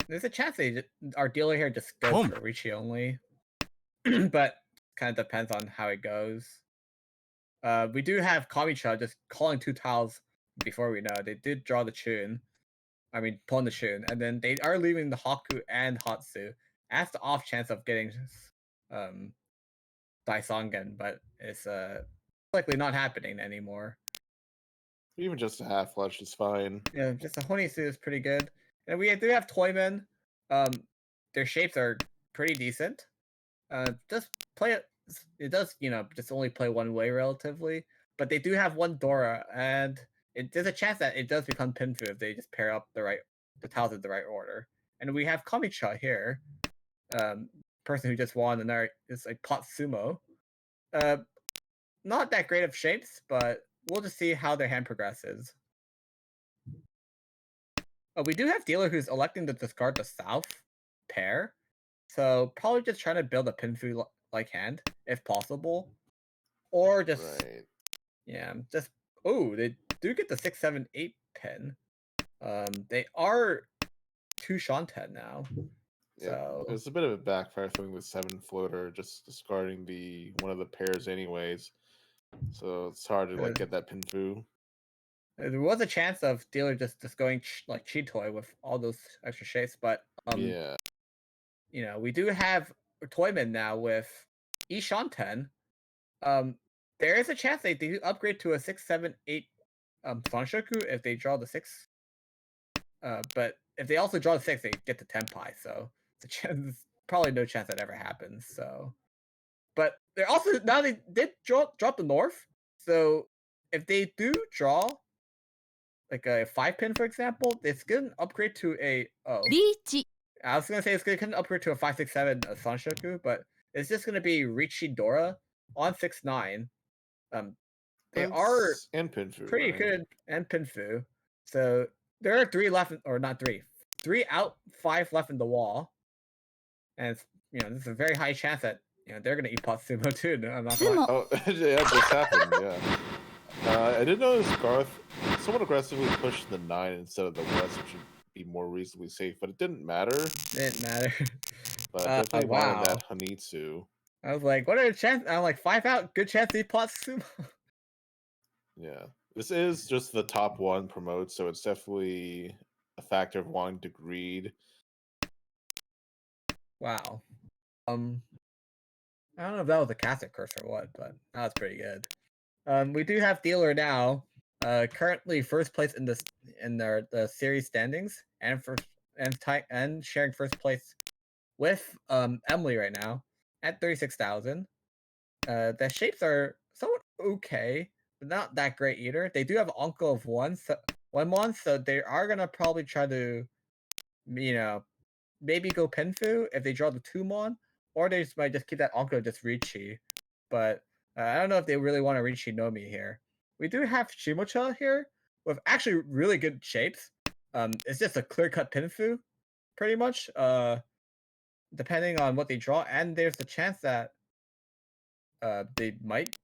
there's a chance our dealer here just goes for Richi only, but kind of depends on how it goes. We do have Kamicha just calling 2 tiles before we know. They did draw the Chun. I mean, pulling the Shun, and then they are leaving the Haku and Hatsu as the off chance of getting Daisongen, but it's likely not happening anymore. Even just a half flush is fine. Yeah, just a Honitsu is pretty good. And we do have Toymen. Their shapes are pretty decent. Just play it. It does, just only play one way relatively, but they do have one Dora, and there's a chance that it does become Pinfu if they just pair up the tiles in the right order. And we have Kamicha here, person who just won another. It's like Pot Sumo. Not that great of shapes, but we'll just see how their hand progresses. We do have dealer who's electing to discard the South pair, so probably just trying to build a Pinfu like hand if possible, or just just they do get the 6, 7, 8 pin. They are 2 Shanten now. Yeah, so it's a bit of a backfire throwing the 7 floater, just discarding one of the pairs anyways. So it's hard to get that pin through. There was a chance of dealer just going like Cheetoy with all those extra shapes, but we do have Toyman now with Ishanten. There is a chance they do upgrade to a 6, 7, 8 Sanshoku if they draw the 6. But if they also draw the 6, they get the Tenpai, so it's probably no chance that ever happens. So, but they're also now they did drop the North, so if they do draw like a 5 pin, for example, it's gonna upgrade to a I was gonna say it's gonna upgrade to a 5, 6, 7 Sanshoku, but it's just gonna be Richi Dora on 6, 9. They are and Pinfu, pretty good and Pinfu. So there are 3 left, or not 3. 3 out, 5 left in the wall, and there's a very high chance that they're gonna eat Potsumo too. I'm not oh, yeah, it just happened. Yeah, I did notice Garth somewhat aggressively pushed the 9 instead of the West, which would be more reasonably safe, but it didn't matter. Didn't matter. But definitely wanted that Honitsu. I was like, what are the chances? I'm like, 5 out, good chance to eat Potsumo. Yeah, this is just the top 1 promote, so it's definitely a factor of wanting to greed. Wow. I don't know if that was a cassette curse or what, but that was pretty good. We do have dealer now, currently first place in the series standings, and sharing first place with Emily right now at 36,000. The shapes are somewhat okay, but not that great either. They do have an uncle of 1 month, so they are gonna probably try to, maybe go Pinfu if they draw the 2 mon, or they might just keep that uncle just Richi. But I don't know if they really want to Richi Nomi here. We do have Shimocha here with actually really good shapes. It's just a clear-cut Pinfu, pretty much. Depending on what they draw, and there's a chance that they might,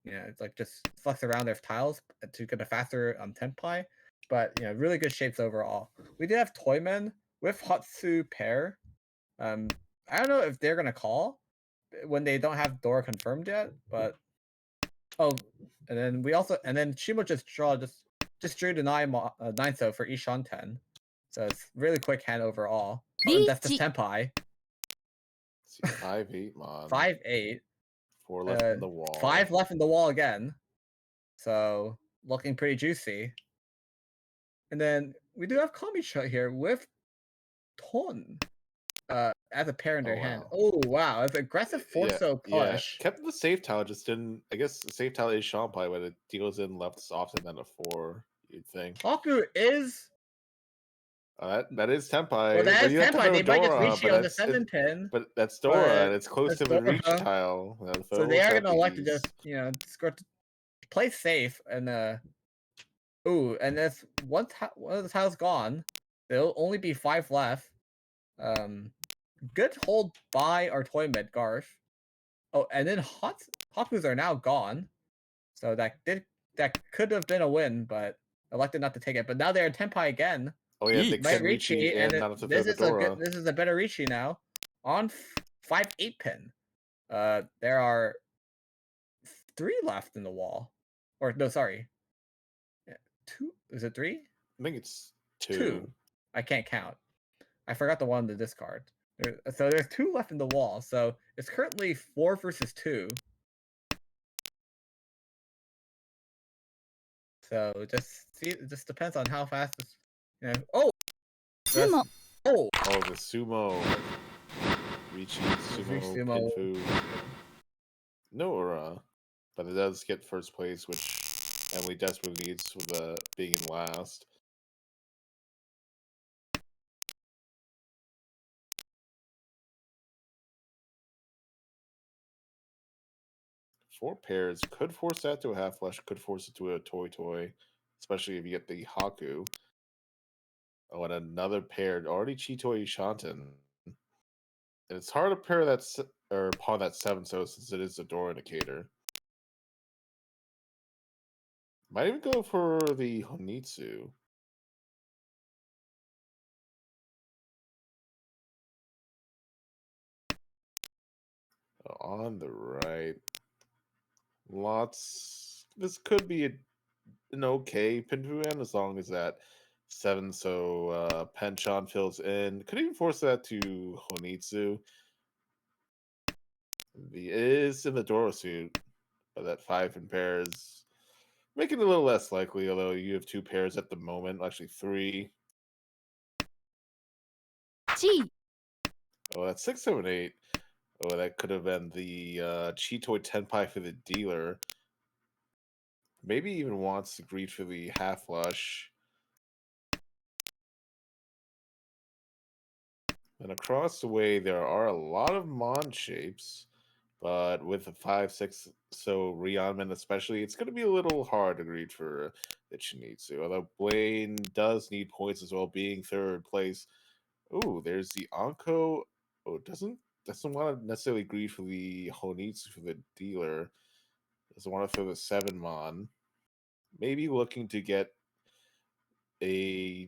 it's like just flex around their tiles to get a faster Tenpai. But really good shapes overall. We do have Toymen with Hatsu pair, I don't know if they're gonna call when they don't have Dora confirmed yet, but and then Shimo just drew the 9 so for Ishan 10. So it's really quick hand overall. Oh, and that's the Senpai. 5-8 mon. 5-8. 4 left in the wall. 5 left in the wall again. So looking pretty juicy. And then we do have Kamisha here with Ton as a pair in their hand. Oh wow, it's aggressive force push. Yeah, kept the safe tile, just didn't. I guess the safe tile is Shampai, but it deals in left often than a 4, you'd think. Haku is that is Senpai. Well, that is Senpai. They might just reach you on the 7 pin. But that's Dora, and it's close to the reach tile. So they are gonna elect to just play safe and and if one of the tiles gone, there'll only be 5 left. Good hold by our toy mid Garth. Oh, and then Hakus are now gone. So that could have been a win, but elected not to take it. But now they're in Tenpai again. Oh yeah, they can Richi and this is a better Richi now on 5-8 pin. There are 3 left in the wall, or no, sorry, 2. Is it 3? I think it's 2. I can't count. I forgot the one in the discard. So there's 2 left in the wall. So it's currently 4 versus 2. So it just depends on how fast it's, Oh, Sumo. Oh, the sumo. Richi, sumo, Pinfu. No aura, but it does get first place, which Emily desperately needs with being in last. Four pairs could force that to a half flush, could force it to a toy, especially if you get the Haku. Oh, and another pair already Chitoi Shanten. And it's hard to pair that or pawn that 7 so since it is a door indicator. Might even go for the Honitsu. On the right. This could be an okay Pinfuan as long as that 7 so Penchon fills in. Could even force that to Honitsu. The is in the Doro suit, but that 5 in pairs, making it a little less likely, although you have 2 pairs at the moment, actually 3. G. Oh, that's 6, 7, 8. Oh, that could have been the Chitoi Tenpai for the dealer. Maybe even wants to greet for the half flush. And across the way, there are a lot of Mon shapes, but with the 5, 6, so Rionman especially, it's going to be a little hard to greet for the Chinitsu. Although Blaine does need points as well, being 3rd place. Ooh, there's the Anko. Oh, doesn't want to necessarily greet for the Honitsu for the dealer. Doesn't want to throw the 7 Mon. Maybe looking to get a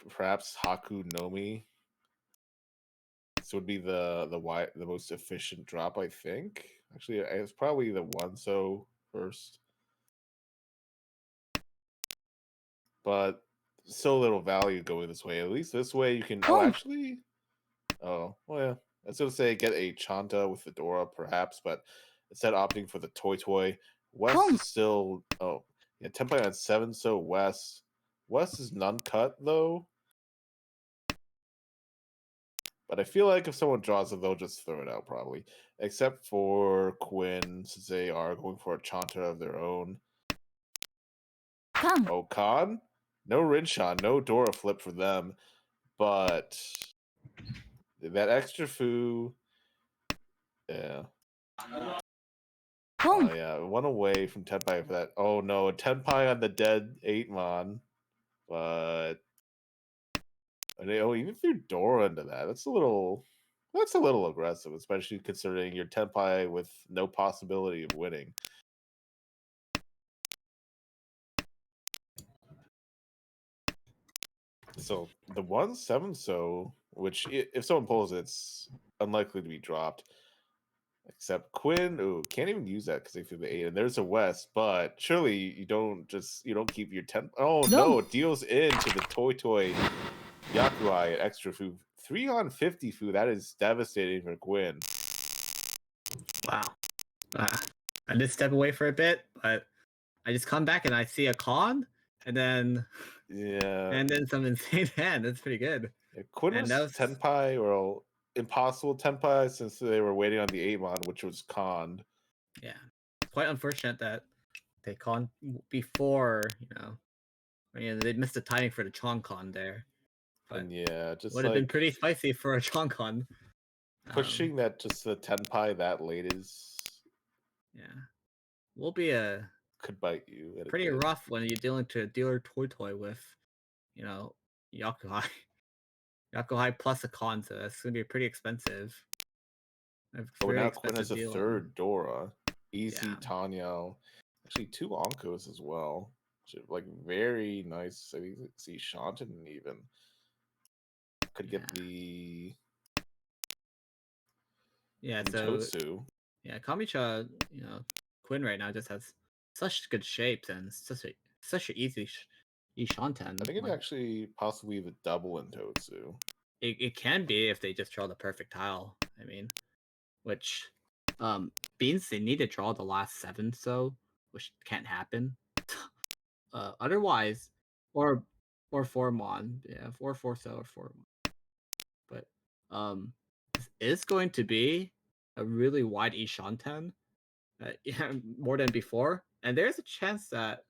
perhaps Haku Nomi. This would be the most efficient drop, I think. Actually, it's probably the 1 so first. But so little value going this way. At least this way you can well yeah. I was gonna say get a Chanta with the Dora, perhaps, but instead opting for the Toy. West is still Tenpai on 7 so West. West is none cut though. But I feel like if someone draws it, they'll just throw it out probably. Except for Quinn, since they are going for a Chanta of their own. Oh, Khan? No Rinshan, no Dora flip for them. But that extra foo. Yeah. Yeah, 1 away from Tenpai for that. Oh no, a Tenpai on the dead 8 Mon. But even threw Dora into that. That's a little aggressive, especially considering your Tenpai with no possibility of winning. So the 1 7 so which if someone pulls it, it's unlikely to be dropped. Except Quinn, can't even use that because they feel the 8. And there's a West, but surely you don't keep your 10. Oh no, it deals into the Toy Yakuai at extra food. 3 on 50 food. That is devastating for Quinn. Wow. I did step away for a bit, but I just come back and I see a con, and then some insane hand. That's pretty good. Yeah, Quinn was Tenpai, or impossible Tenpai, since they were waiting on the 8 mod, which was conned. Yeah, quite unfortunate that they conned before, they missed the timing for the Chong-con there. But and yeah, just would have been pretty spicy for a Chong-con. Pushing that just the Tenpai that late is will be could bite you. Pretty rough when you're dealing to a dealer toy with, Yakuhai. Yakuhai plus a con, so that's gonna be pretty expensive. But now Quinn has a third Dora. Easy Tanyo. Actually 2 Onkos as well. Like very nice. I think see Shantan even. Could get the Totsu. Yeah, Kamicha, Quinn right now just has such good shapes and such an easy Shantan. I think it actually possibly the double in Totsu. It can be if they just draw the perfect tile. I mean, which Beans, they need to draw the last 7, so which can't happen. Otherwise, or 4 mon, or 4 so or 4. But this is going to be a really wide Ishanten, more than before, and there's a chance that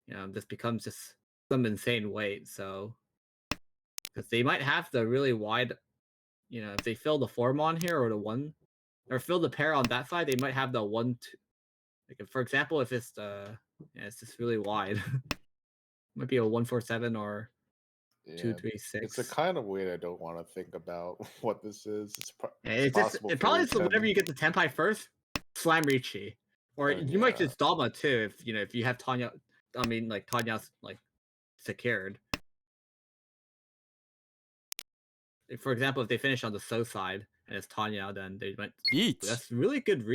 this becomes just some insane weight. So because they might have the really wide, if they fill the 4 mon here or the 1, or fill the pair on that side, they might have the 1 2. Like for example, if it's it's just really wide, might be a 147 or 236. It's a kind of weight I don't want to think about what this is. It probably is whenever you get the Tenpai first, slam Richi, or you might just Dama too if you have Tanya. I mean, like Tanya's like secured. For example, if they finish on the So side and it's Tanya, then they might. That's really good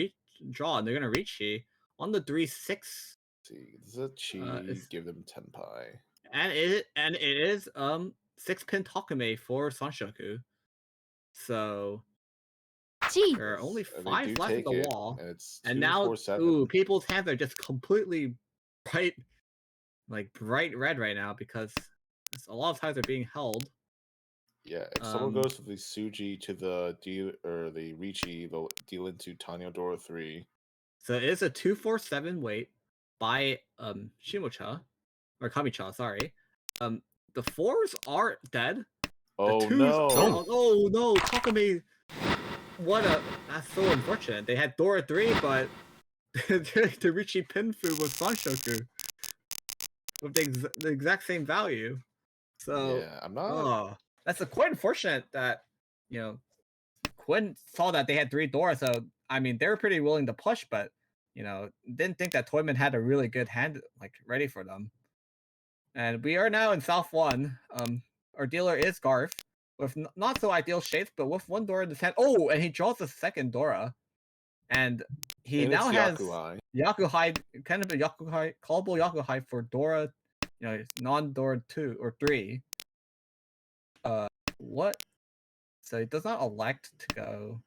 draw, and they're gonna Richi on the 3/6. See, does a Chi give them Tenpai? And it is 6-pin Takame for Sanshoku. So there are only 5 left at the wall. And now people's hands are just completely bright red right now because a lot of times they're being held. Yeah, if someone goes with the Suji to the deal or the Richi, they'll deal into Tanyo Dora 3. So it is a 247 weight by Shimocha or Kamicha, sorry. The 4s are dead. Oh the 2s no! Oh no, Takame! That's so unfortunate. They had Dora 3, but the Richi Pinfu was Sanshoku with the exact same value. So yeah, I'm not. That's quite unfortunate that Quinn saw that they had 3 Dora, so I mean they were pretty willing to push, but didn't think that Toyman had a really good hand ready for them. And we are now in South 1. Our dealer is Garth with not so ideal shapes, but with 1 Dora in his hand. Oh, and he draws a second Dora, and he now has Yakuhai, kind of a Yakuhai, callable Yakuhai for Dora, non-Dora 2 or 3. What? So he does not elect to go.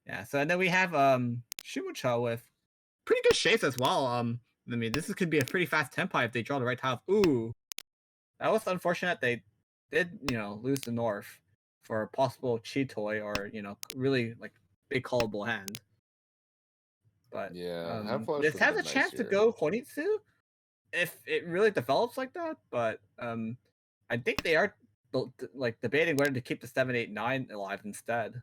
Yeah. So and then we have Shimocha with pretty good shapes as well. I mean, this could be a pretty fast Tenpai if they draw the right tiles. Ooh, that was unfortunate. They did, lose the North for a possible Chitoi or really big callable hand. But yeah, this has a chance to go Honitsu if it really develops like that. But I think they are debating whether to keep the 7, 8, 9 alive instead.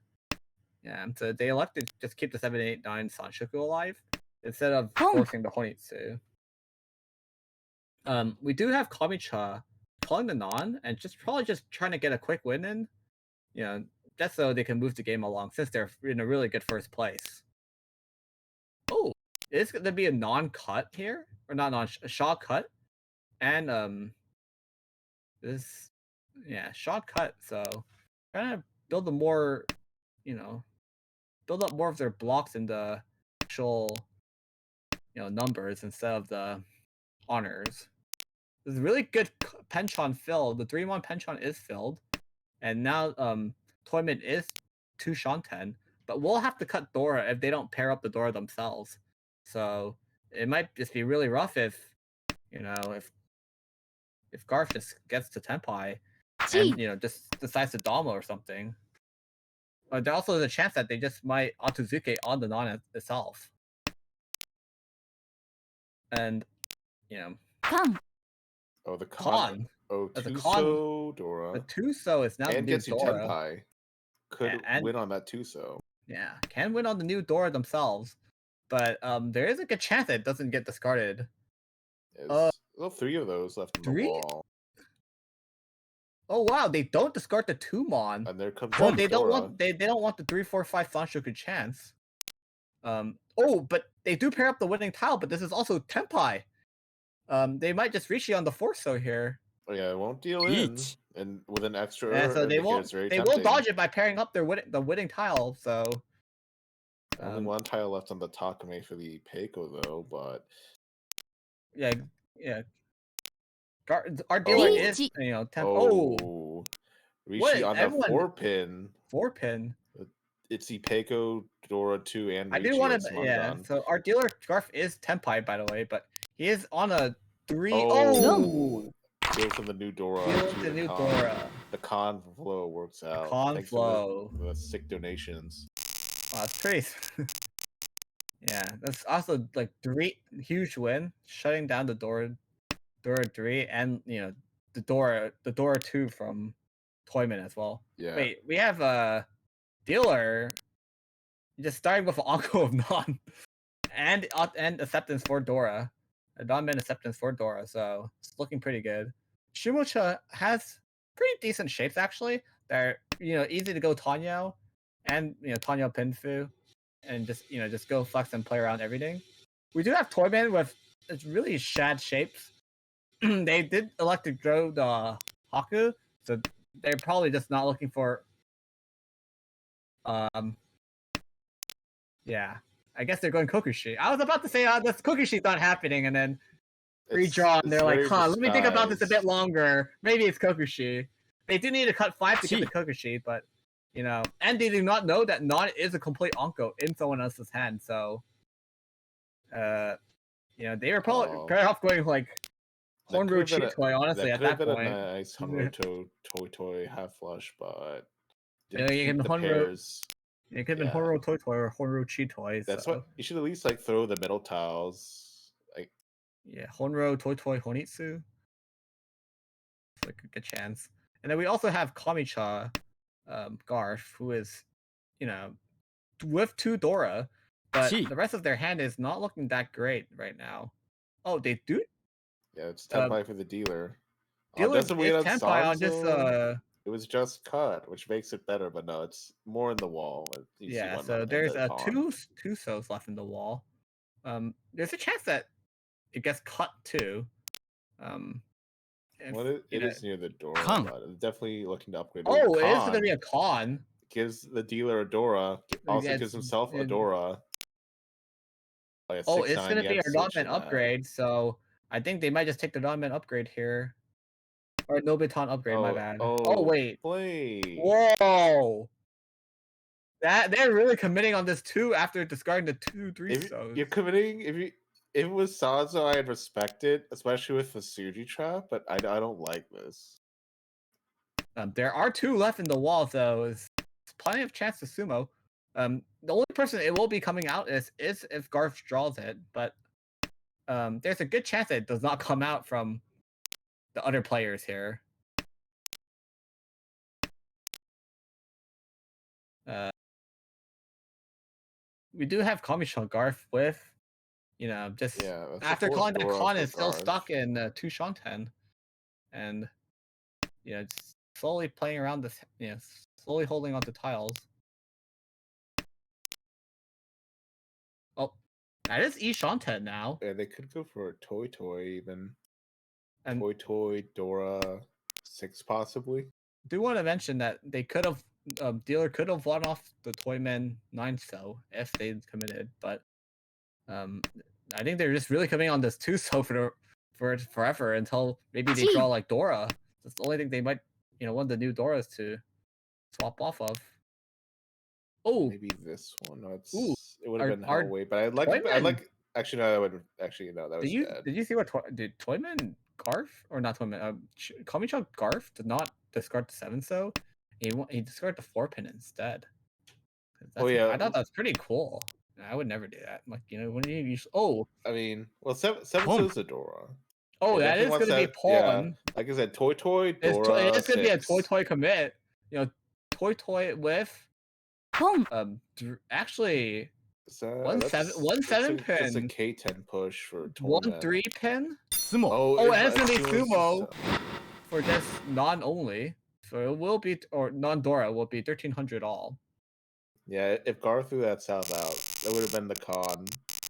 Yeah, so they elected to just keep the 7, 8, 9 Sanshoku alive instead of forcing the Honitsu. We do have Kamicha calling the non and probably just trying to get a quick win in, just so they can move the game along since they're in a really good first place. Oh, is going to be a non-cut here, or not a shot cut, and this shot cut. So trying to build a more, build up more of their blocks in the actual, numbers instead of the honors. There's a really good penchant fill. The 3-1 penchant is filled, and now Toyman is 2 Shanten, but we'll have to cut Dora if they don't pair up the Dora themselves. So it might just be really rough if Garf just gets to Tenpai and just decides to Dama or something. But there also is a chance that they just might Otozuke on the non itself. And Kan. Oh, the Con. Oh, As a Tuso Dora. The Tuso is now and the new gets you Dora. Tenpai. Could win on that Tuso. Yeah, can win on the new Dora themselves. But there is a good chance that it doesn't get discarded. Well, 3 of those left on the wall. Oh wow, they don't discard the 2-mon. And there comes they Dora. don't want the 3-4-5 Sanshoku chance. But they do pair up the winning tile, but this is also Tenpai. They might just Rishi on the Forso here. Oh yeah, it won't deal in. And with an extra so they won't they will dodge it by pairing up the winning tile, so only one tile left on the Takame for the Peiko though, but yeah. Our dealer is Rishi on the 4-pin. 4-pin. It's the Peiko, Dora 2, and Rishi. I do want to so our dealer Garf is Tenpai, by the way, but he is on a 3. Deal from the new Dora. The new Dora. The con flow works out. Con flow. The sick donations. Oh, that's pretty. Yeah, that's also like 3 huge win, shutting down the Dora 3, and the Dora 2 from Toyman as well. Yeah. Wait, we have a dealer just starting with an Anko of non and acceptance for Dora. A non-man acceptance for Dora, so it's looking pretty good. Shimocha has pretty decent shapes actually. They're easy to go Tanyo and Tanyo Pinfu and just go flex and play around everything. We do have Toyman with really shad shapes. They did elect to grow the Haku, so they're probably just not looking for yeah. I guess they're going Kokushi. I was about to say this Kokushi's not happening, and then redraw, and they're like, let me think about this a bit longer. Maybe it's Kokushi. They do need to cut 5 to get the Kokushi, but and they do not know that Non is a complete Anko in someone else's hand, so they were probably better off going like Honro Chitoi, honestly, at that point. A nice Honro Toy half flush, but you can Honro. It could have been Honro Toy or Honro Chitoi. That's what you should at least throw the middle tiles. Honro Toy Honitsu. It's like a good chance. And then we also have Kamicha Garf, who is, with 2 Dora, but the rest of their hand is not looking that great right now. Oh, they do? Yeah, it's Tenpai for the dealer. Dealer is Tenpai on just It was just cut, which makes it better, but no, it's more in the wall. So there's two souls left in the wall. There's a chance that it gets cut too. It is near the door, but it's definitely looking to upgrade. Oh, it is going to be a con. Gives the dealer a Dora. Also gives himself a Dora. It's going to be a non-man upgrade, so I think they might just take the non-man upgrade here. Or Nobiton upgrade, my bad. Oh wait. Whoa! They're really committing on this too after discarding the 2-3 stones. You're committing if it was Sanzo, I'd respect it, especially with the Suji trap, but I don't like this. There are 2 left in the wall, though. There's plenty of chance to sumo. The only person it will be coming out is if Garf draws it, but there's a good chance that it does not come out from the other players here. We do have Kamishan Garf with, after calling that con is still stuck in 2 Shanten, and just slowly playing around this, slowly holding onto tiles. Oh, that is E Shanten now. Yeah, they could go for a Toy even. And Toy Dora 6 possibly. Do want to mention that they could have dealer could have won off the Toyman 9-so if they committed, but I think they're just really coming on this 2-so for forever until maybe they draw like Dora. That's the only thing they might, one of the new Doras to swap off of. Oh, maybe this one. No, ooh, it would have been Hellway, but I like. Actually, no, I would actually no. That was dead. Did you see what did Toyman Garf or not Toyman? Kamichuk Garf did not discard the 7-so. He discarded the 4-pin instead. Oh yeah, I thought that was pretty cool. I would never do that. Like when you use I mean, well, 7-so is a Dora. Oh, that is going to be a pawn. Yeah. Like I said, Toy Dora. It's going to be a Toy commit. Toy with actually 1-7 pin. It's a K10 push for 1-3 pin. Sumo. Oh, and it's going to be Sumo for just non-only. So it will be, or non-Dora will be 1300 all. Yeah, if Gar threw that south out, that would have been the con.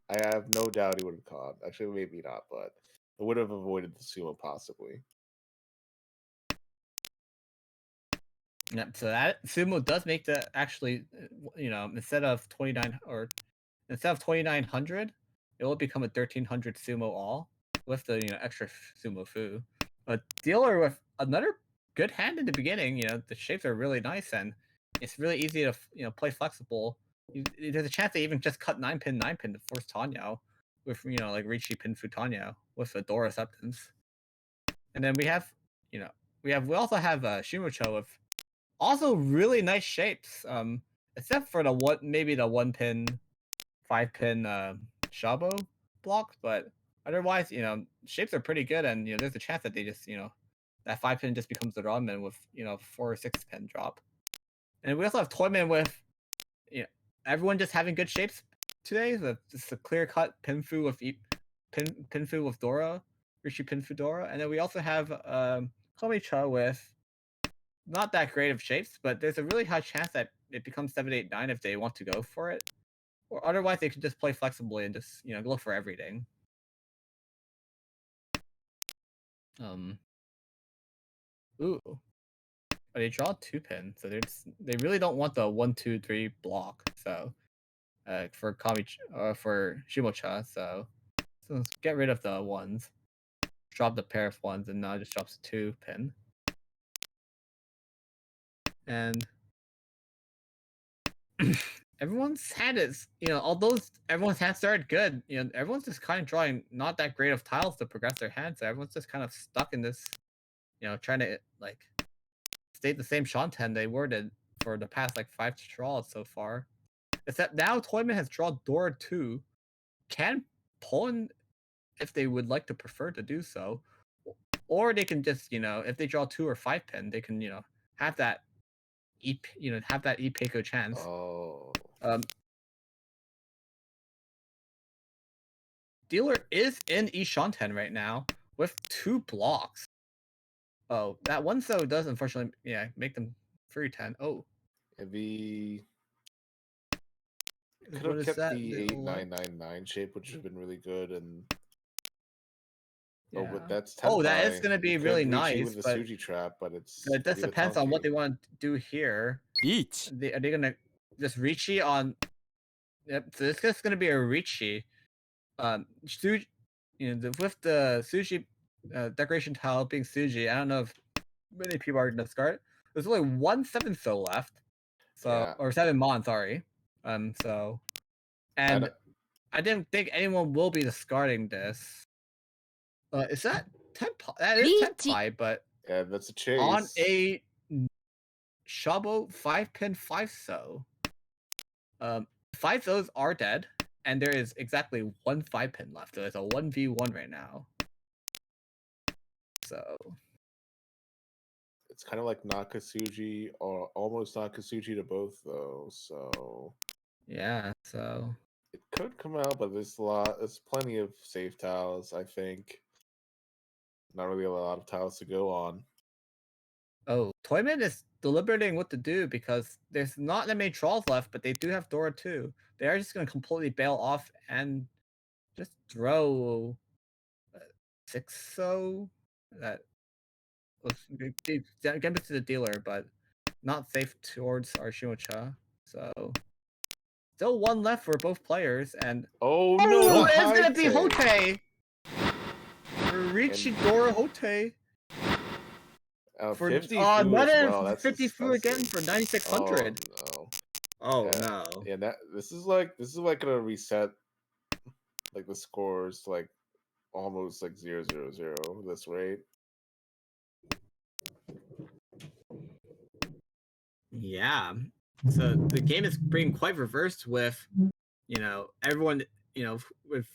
I have no doubt he would have caught. Actually, maybe not, but it would have avoided the sumo possibly. Yeah, so that sumo does make the actually, instead of 2900, it will become a 1300 sumo all with the extra sumo fu. A dealer with another good hand in the beginning. The shapes are really nice and it's really easy to play flexible. There's a chance they even just cut 9-pin to force Tanyo with like Richi pin fu Tanyo with the Dora acceptance. And then we also have Shimocho with also really nice shapes. Except for the 1-pin, 5-pin Shabo block, but otherwise, shapes are pretty good, and there's a chance that they just that 5-pin just becomes the ramen with 4 or 6-pin drop. And we also have Toyman with everyone just having good shapes today. Just a clear cut Pinfu with Pinfu with Dora, Rishi Pinfu Dora, and then we also have Komicha with not that great of shapes, but there's a really high chance that it becomes 7-8-9 if they want to go for it, or otherwise they could just play flexibly and just go for everything. Ooh. But they draw 2-pin, so they really don't want the 1-2-3 block. So, for for Shimocha, so let's get rid of the ones, drop the pair of ones, and now it just drops 2-pin. And everyone's hand is, although everyone's hand started good, everyone's just kind of drawing not that great of tiles to progress their hand. So everyone's just kind of stuck in this, trying to like stay the same Shanten they were for the past like 5 draws so far. Except now Toyman has drawn Dora 2, can pawn if they would like to prefer to do so, or they can just if they draw 2 or 5-pin, they can have that have that Ipeko chance. Oh. Dealer is in Shanten right now with 2 blocks. Oh, that 1-so does unfortunately, make them free 10. Oh. Maybe could have kept the 8999 shape, which would have been really good, and but that's that is going to be really nice with the Suji trap, but it just depends on what they want to do here. Each. Are they going to just Richi on? Yep. So this is going to be a Richi. Suji, with the Suji decoration tile being Suji, I don't know if many people are going to discard. There's only 1 7-so left, so or 7-mon, sorry. So, and I didn't think anyone will be discarding this. Is that 10 pi? That is 10 pi, but yeah, that's a chase on a Shabo 5-pin 5-so. 5-sos are dead, and there is exactly 1 5-pin left. So it's a 1v1 right now. So it's kind of like Nakasuji or almost Nakasuji to both, though. So yeah, so it could come out, but there's plenty of safe tiles, I think. Not really a lot of tiles to go on. Oh, Toyman is deliberating what to do because there's not that many draws left, but they do have Dora 2. They are just going to completely bail off and just throw 6-so. That was get to the dealer, but not safe towards our Shimocha. So still one left for both players, and oh no, it's gonna be Haite. Hote. Richidora Hote. For 50 another 50 fu again for 9600. Oh no. No. Yeah, this is gonna reset like the scores to like almost like 0-0-0 this rate. Yeah. So the game is being quite reversed with, everyone, with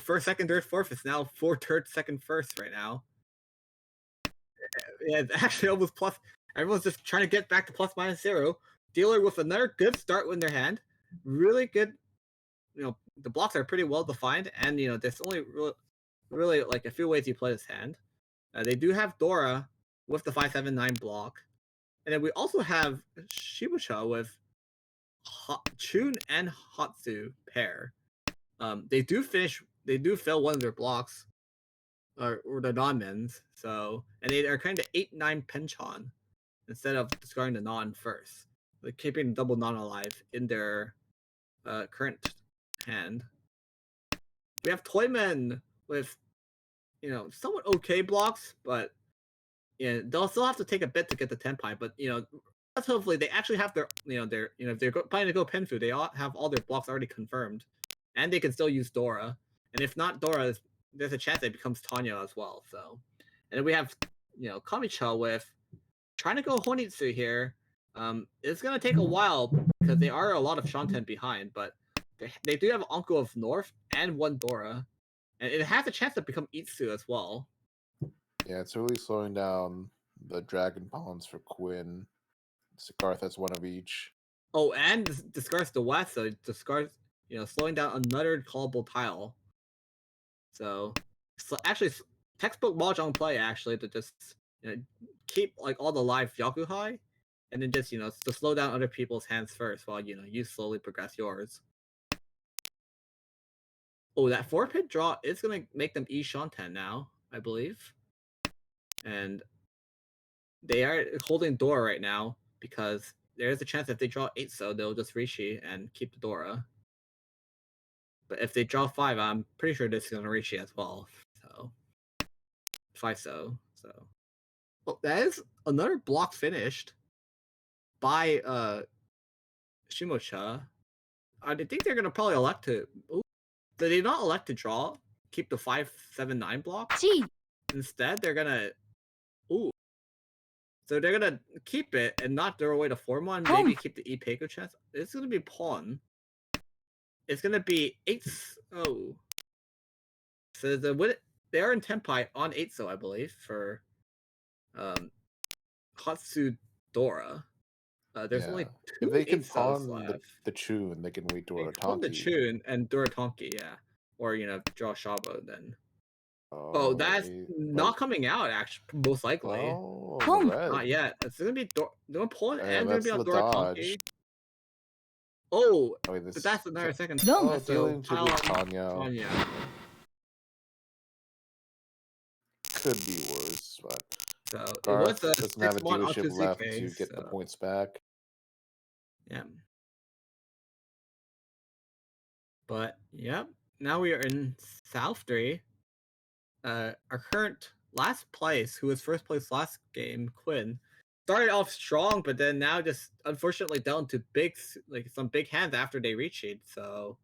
first, second, third, fourth. It's now fourth, third, second, first right now. Yeah, it's actually almost plus. Everyone's just trying to get back to plus minus 0. Dealer with another good start in their hand. Really good. The blocks are pretty well defined, and there's only really like a few ways you play this hand. They do have Dora with the 5/7/9 block, and then we also have Shibucha with Chun and Hatsu pair. They do fill one of their blocks, or the non-mins. So, and they are kind of 8/9 Penchon instead of discarding the non first. They're keeping the double non alive in their current hand. We have Toymen with somewhat okay blocks, but they'll still have to take a bit to get the Tenpai. But hopefully they actually have their if they're planning to go Penfu, they all have all their blocks already confirmed, and they can still use Dora. And if not Dora, there's a chance it becomes Tanya as well. So, and then we have Kamicha with trying to go Honitsu here. It's gonna take a while because they are a lot of Shanten behind, but they do have Anko of North and one Dora, and it has a chance to become Itsu as well. Yeah, it's really slowing down the Dragon Pawns for Quinn. Sigarth has one of each. Oh, and discards the West, so it discards, slowing down another callable tile. So actually, textbook Mahjong play actually to just keep like all the live Yakuhai, and then just to slow down other people's hands first while you slowly progress yours. Oh, that 4-pit draw is gonna make them E Shanten now, I believe, and they are holding Dora right now because there is a chance if they draw 8, so they'll just Rishi and keep the Dora. But if they draw 5, I'm pretty sure this is gonna Rishi as well. So 5 so. Oh, that is another block finished by Shimocha. I think they're gonna probably elect to. Ooh, did they not elect to draw? Keep the 5/7/9 block. Gee. Instead, they're gonna. Ooh. So they're gonna keep it and not throw away the 4-1. Maybe keep the Ipeko chance. It's gonna be pawn. It's gonna be 8. Oh. So they are in Tenpai on 8, so I believe for Hatsu Dora. There's only 2 if they can 8 pawn left. the Chun, they can wait Dora Pawn the Chun and Dora Tonki, yeah. Or draw Shabo then. Oh, that's not coming out actually, most likely. Oh, not yet. It's gonna be no pawn and gonna be on Dora Tonki. Oh, but that's another second. Oh, dealing to Tanya. Could be worse, but so Garth doesn't have a dealership left to get the points back. Yeah. But yep, now we are in South 3. Our current last place, who was first place last game, Quinn, started off strong, but then now just unfortunately down to some big hands after they reached it. So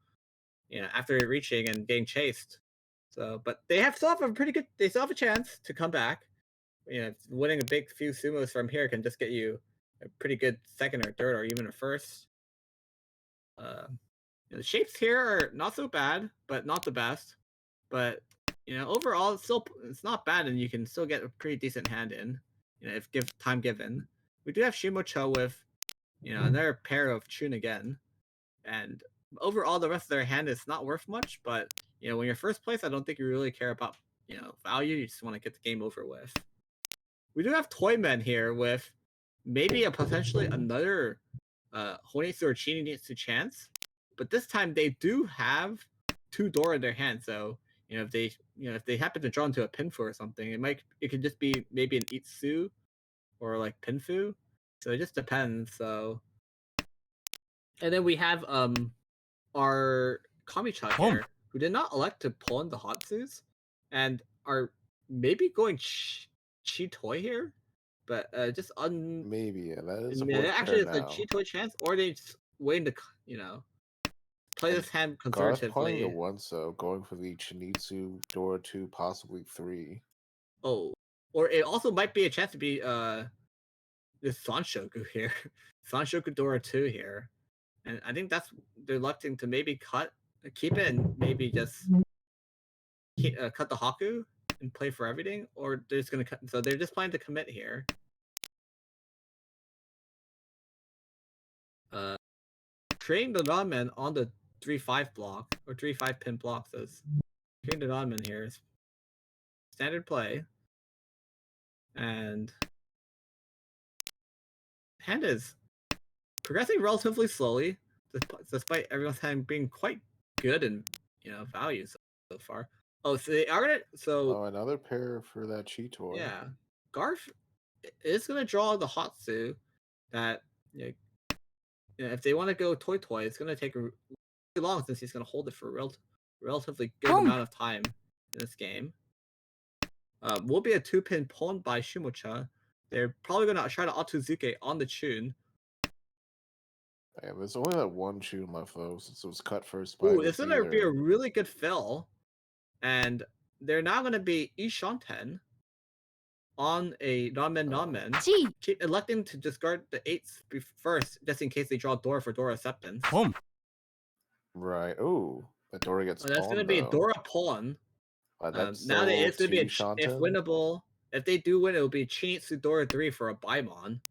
after reaching and getting chased. So, but they still have a pretty good. They still have a chance to come back. Winning a big few sumos from here can just get you a pretty good second or third or even a first. The shapes here are not so bad, but not the best. But overall, it's not bad, and you can still get a pretty decent hand in. If time given. We do have Shimocha with another pair of Chun again, and overall the rest of their hand is not worth much. But when you're first place, I don't think you really care about value. You just want to get the game over with. We do have Toymen here with maybe potentially another Honitsu or Chinitsu chance, but this time they do have 2 Dora in their hand, so if they happen to draw into a Pinfu or something, it could just be maybe an Itsu or like Pinfu. So it just depends. So, and then we have our Kamicha here, who did not elect to pull in the Hatsus, and are maybe going Chi-Toy here, but just maybe that is actually it's now. a Chi-Toy chance, or they just waiting to play this hand conservatively. Garth playing the one, so going for the Chinitsu, Dora 2, possibly 3. Oh, or it also might be a chance to be this Sanshoku here, Sanshoku Dora 2 here, and I think that's they're electing to maybe keep it, and maybe just cut the Haku and play for everything, or they're just gonna cut. So they're just planning to commit here. Creating the Ramen on the 3-5 block or 3-5 pin block. Says creating the Ramen here is standard play, and hand is progressing relatively slowly, despite everyone's hand being quite good in value so far. Oh, so they are gonna another pair for that Chi-Toy. Yeah, Garth is gonna draw the Hatsu that if they want to go Toy, it's gonna take really long since he's gonna hold it for a relatively good amount of time in this game. Will be a 2-pin pawn by Shimocha. They're probably gonna try to Otozuke on the Chun. Yeah, there's only that one Chun left though, since it was cut first by it's gonna be a really good fill, and they're now gonna be Ishanten on a Ramen. Keep electing to discard the 8s first, just in case they draw Dora for Dora Acceptance. Right. Oh, but Dora gets pawned, that's gonna be a Dora pawn. Now that it's gonna be if winnable. If they do win, it will be Chinitsu Dora 3 for a Baimon.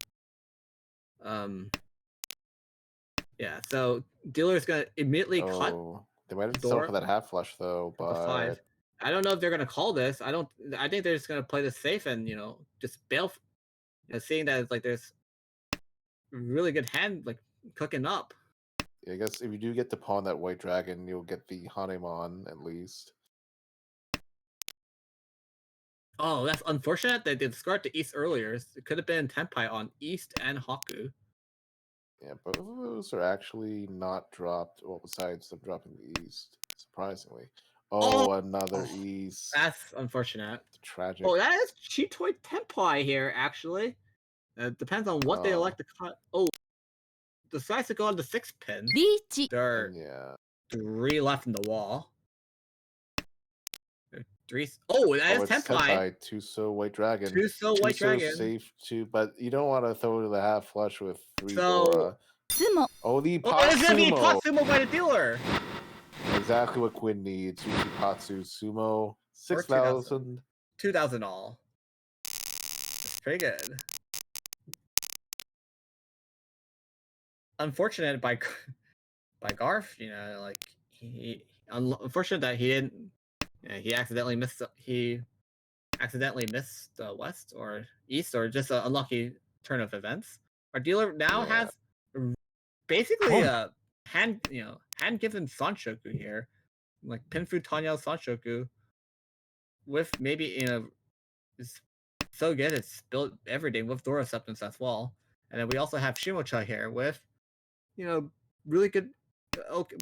Yeah, so dealer's gonna immediately cut. They might have to settle for that half flush though, but 5. I don't know if they're gonna call this. I think they're just gonna play this safe and just bail. Seeing that it's like there's really good hand like cooking up. Yeah, I guess if you do get to pawn that white dragon, you'll get the Hanemon at least. Oh, that's unfortunate that they discarded the East earlier. It could have been Tenpai on East and Haku. Yeah, both of those are actually not dropped. Well, besides them dropping the East, surprisingly. Another East. That's unfortunate. Tragic. Oh, that is Chi-Toy Tenpai here, actually. It depends on what they elect to cut. Oh, decides to go on the 6-pin. There are 3 left in the wall. 3. Oh, that is Tenpai. Tuso White Dragon. Tuso White Dragon. Safe too, but you don't want to throw to the half flush with 3 Dora. Oh, the Potsumo. It's gonna be Potsumo by the dealer. Exactly what Quinn needs. Patsu Sumo. 6,000. 2,000 all. It's pretty good. Unfortunate by Garth, like unfortunate that he didn't. He accidentally missed. He accidentally missed West or East, or just an unlucky turn of events. Our dealer now has basically a hand given Sanshoku here, like Pinfu Tanya Sanshoku, with maybe it's so good it's built everything with Dora Acceptance as well. And then we also have Shimocha here with really good,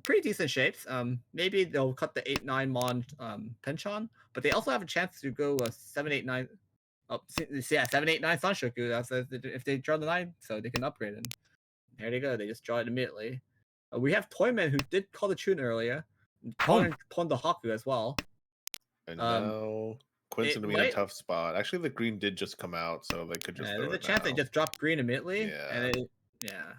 pretty decent shapes. Maybe they'll cut the 8-9 Mon Penchon, but they also have a chance to go a 7-8-9. Oh, yeah, 7-8-9 Sanshoku. That's if they draw the 9, so they can upgrade it. There they go. They just draw it immediately. We have Toyman, who did call the Chun earlier, pawn the Haku as well. And now Quinn's gonna be in a tough spot. Actually, the green did just come out, so they could just. There's a chance they just drop green immediately. Yeah.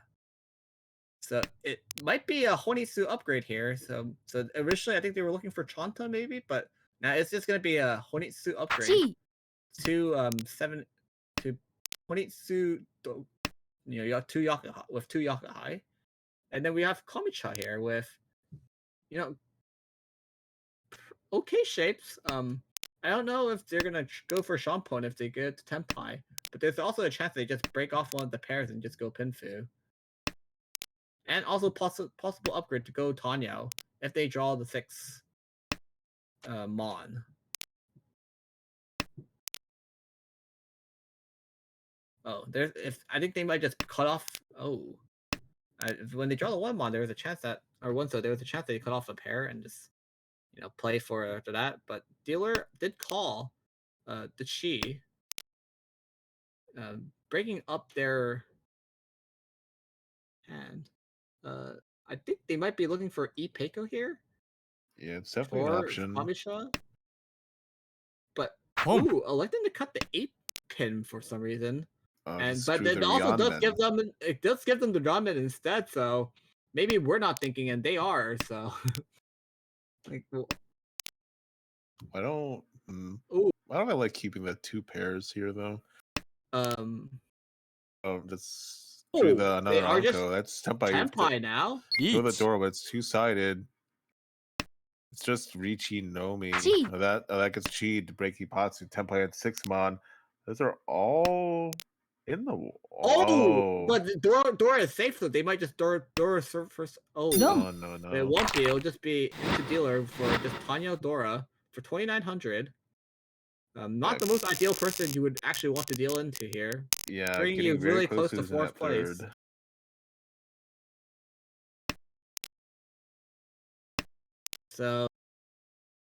So it might be a Honitsu upgrade here. So originally I think they were looking for Chanta maybe, but now it's just gonna be a Honitsu upgrade to 7 to Honitsu. You got 2 Yakuza with 2 Yakuza, and then we have Kamicha here with okay shapes. I don't know if they're gonna go for Shampoo if they get to Tenpai, but there's also a chance they just break off one of the pairs and just go Pinfu. And also possible upgrade to go Tanyo if they draw the 6 Mon. Oh, I think they might just cut off. Oh, when they draw the 1-mon, there was a chance that, or one, so there was a chance they cut off a pair and just play for after that. But dealer did call the Chi, breaking up their hand. I think they might be looking for Peiko here. Yeah, it's definitely an For option. Kamisha. But Home. electing to cut the 8-pin for some reason. Just but screw it the also does Rionmen. give them the Ramen instead, so maybe we're not thinking and they are, so like I don't ooh. why don't I like keeping the 2 pairs here though? Oh, that's through the they another are just Anko. That's Tempai. Tempai now. Go the 1 door, but it's 2-sided. It's just Richi Nomi. Chi. That gets Chi to break Ipatsu. Tempai at 6-mon. Those are all in the But Dora is safe, so they might just Dora first. no. It won't be. It'll just be into dealer for just Tanya Dora for 2,900. Not the most ideal person you would actually want to deal into here. Yeah, Bringing getting you very really close close to to 4th place. 3rd. So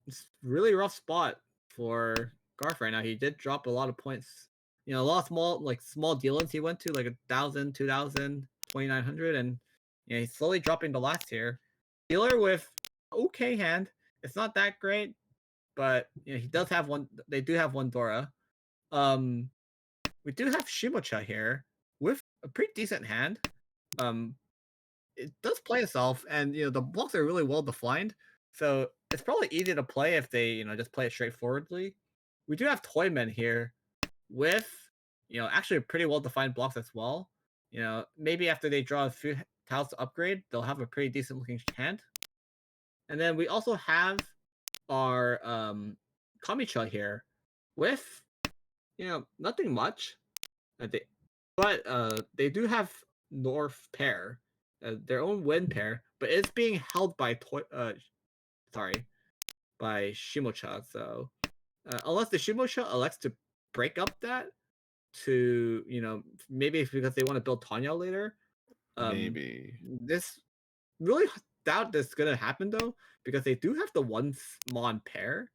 it's really rough spot for Garth right now. He did drop a lot of points. A lot of small deal-ins he went to, like 1,000, 2,000, 2,900, and he's slowly dropping the last here. Dealer with okay hand. It's not that great, but he does have one. They do have one Dora. We do have Shimocha here with a pretty decent hand. It does play itself, and the blocks are really well defined, so it's probably easy to play if they just play it straightforwardly. We do have Toymen here with actually pretty well defined blocks as well. Maybe after they draw a few tiles to upgrade, they'll have a pretty decent looking hand. And then we also have our Kamicha here with nothing much. But they do have North pair, their own win pair, but it's being held by by Shimocha. So unless the Shimocha elects to break up that to maybe it's because they want to build Tanya later. Maybe. This really doubt this is gonna happen though, because they do have the 1-mon pair,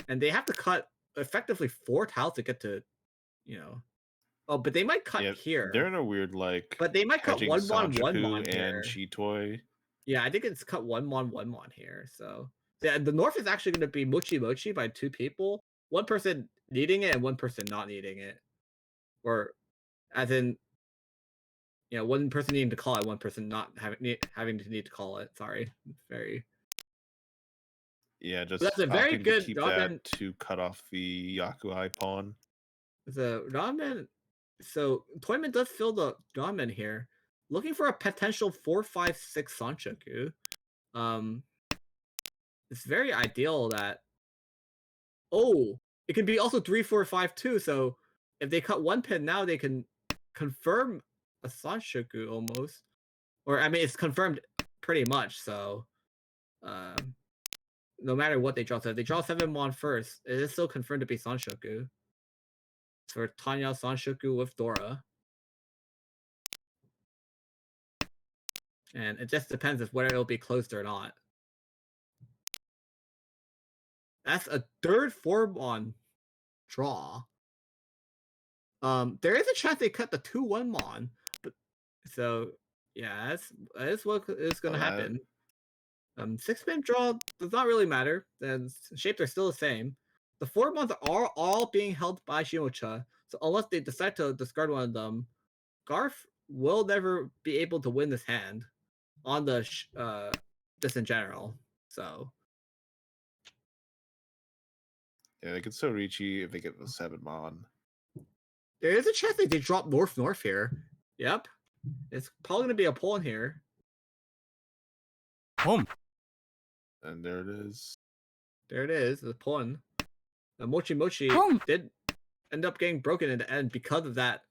and they have to cut effectively 4 tiles to get to Oh, but they might cut here. They're in a weird But they might cut 1-mon, 1-mon and here. Chitoi. Yeah, I think it's cut 1-mon, 1-mon here. So the North is actually going to be Mochi Mochi by 2 people. One person needing it and one person not needing it. Or as in, one person needing to call it, one person not having to need to call it. Sorry, very. Yeah, just that's a very good to keep that to cut off the Yakuhai pawn. The Ramen. So Toyman does fill the Ramen here, looking for a potential 4-5-6 Sanchoku. It's very ideal that. Oh, it can be also 3-4-5-2. So if they cut 1 pin now, they can confirm a Sanchoku almost, or I mean, it's confirmed pretty much. So, no matter what they draw, so if they draw 7-mon first, it is still confirmed to be Sanchoku. For Tanya Sanchoku with Dora. And it just depends if whether it'll be closed or not. That's a 3rd 4-mon draw. There is a chance they cut the 2-1-mon, but so yeah, that's what is gonna happen. 6-pin draw does not really matter. The shapes are still the same. The 4-mons are all being held by Shimocha, so unless they decide to discard one of them, Garth will never be able to win this hand on the just in general. So yeah, they could still reach you if they get the 7-mon. There is a chance they drop North here. Yep, it's probably gonna be a pull in here. Home. And there it is. There it is, the pull in. The Mochi Mochi did end up getting broken in the end because of that.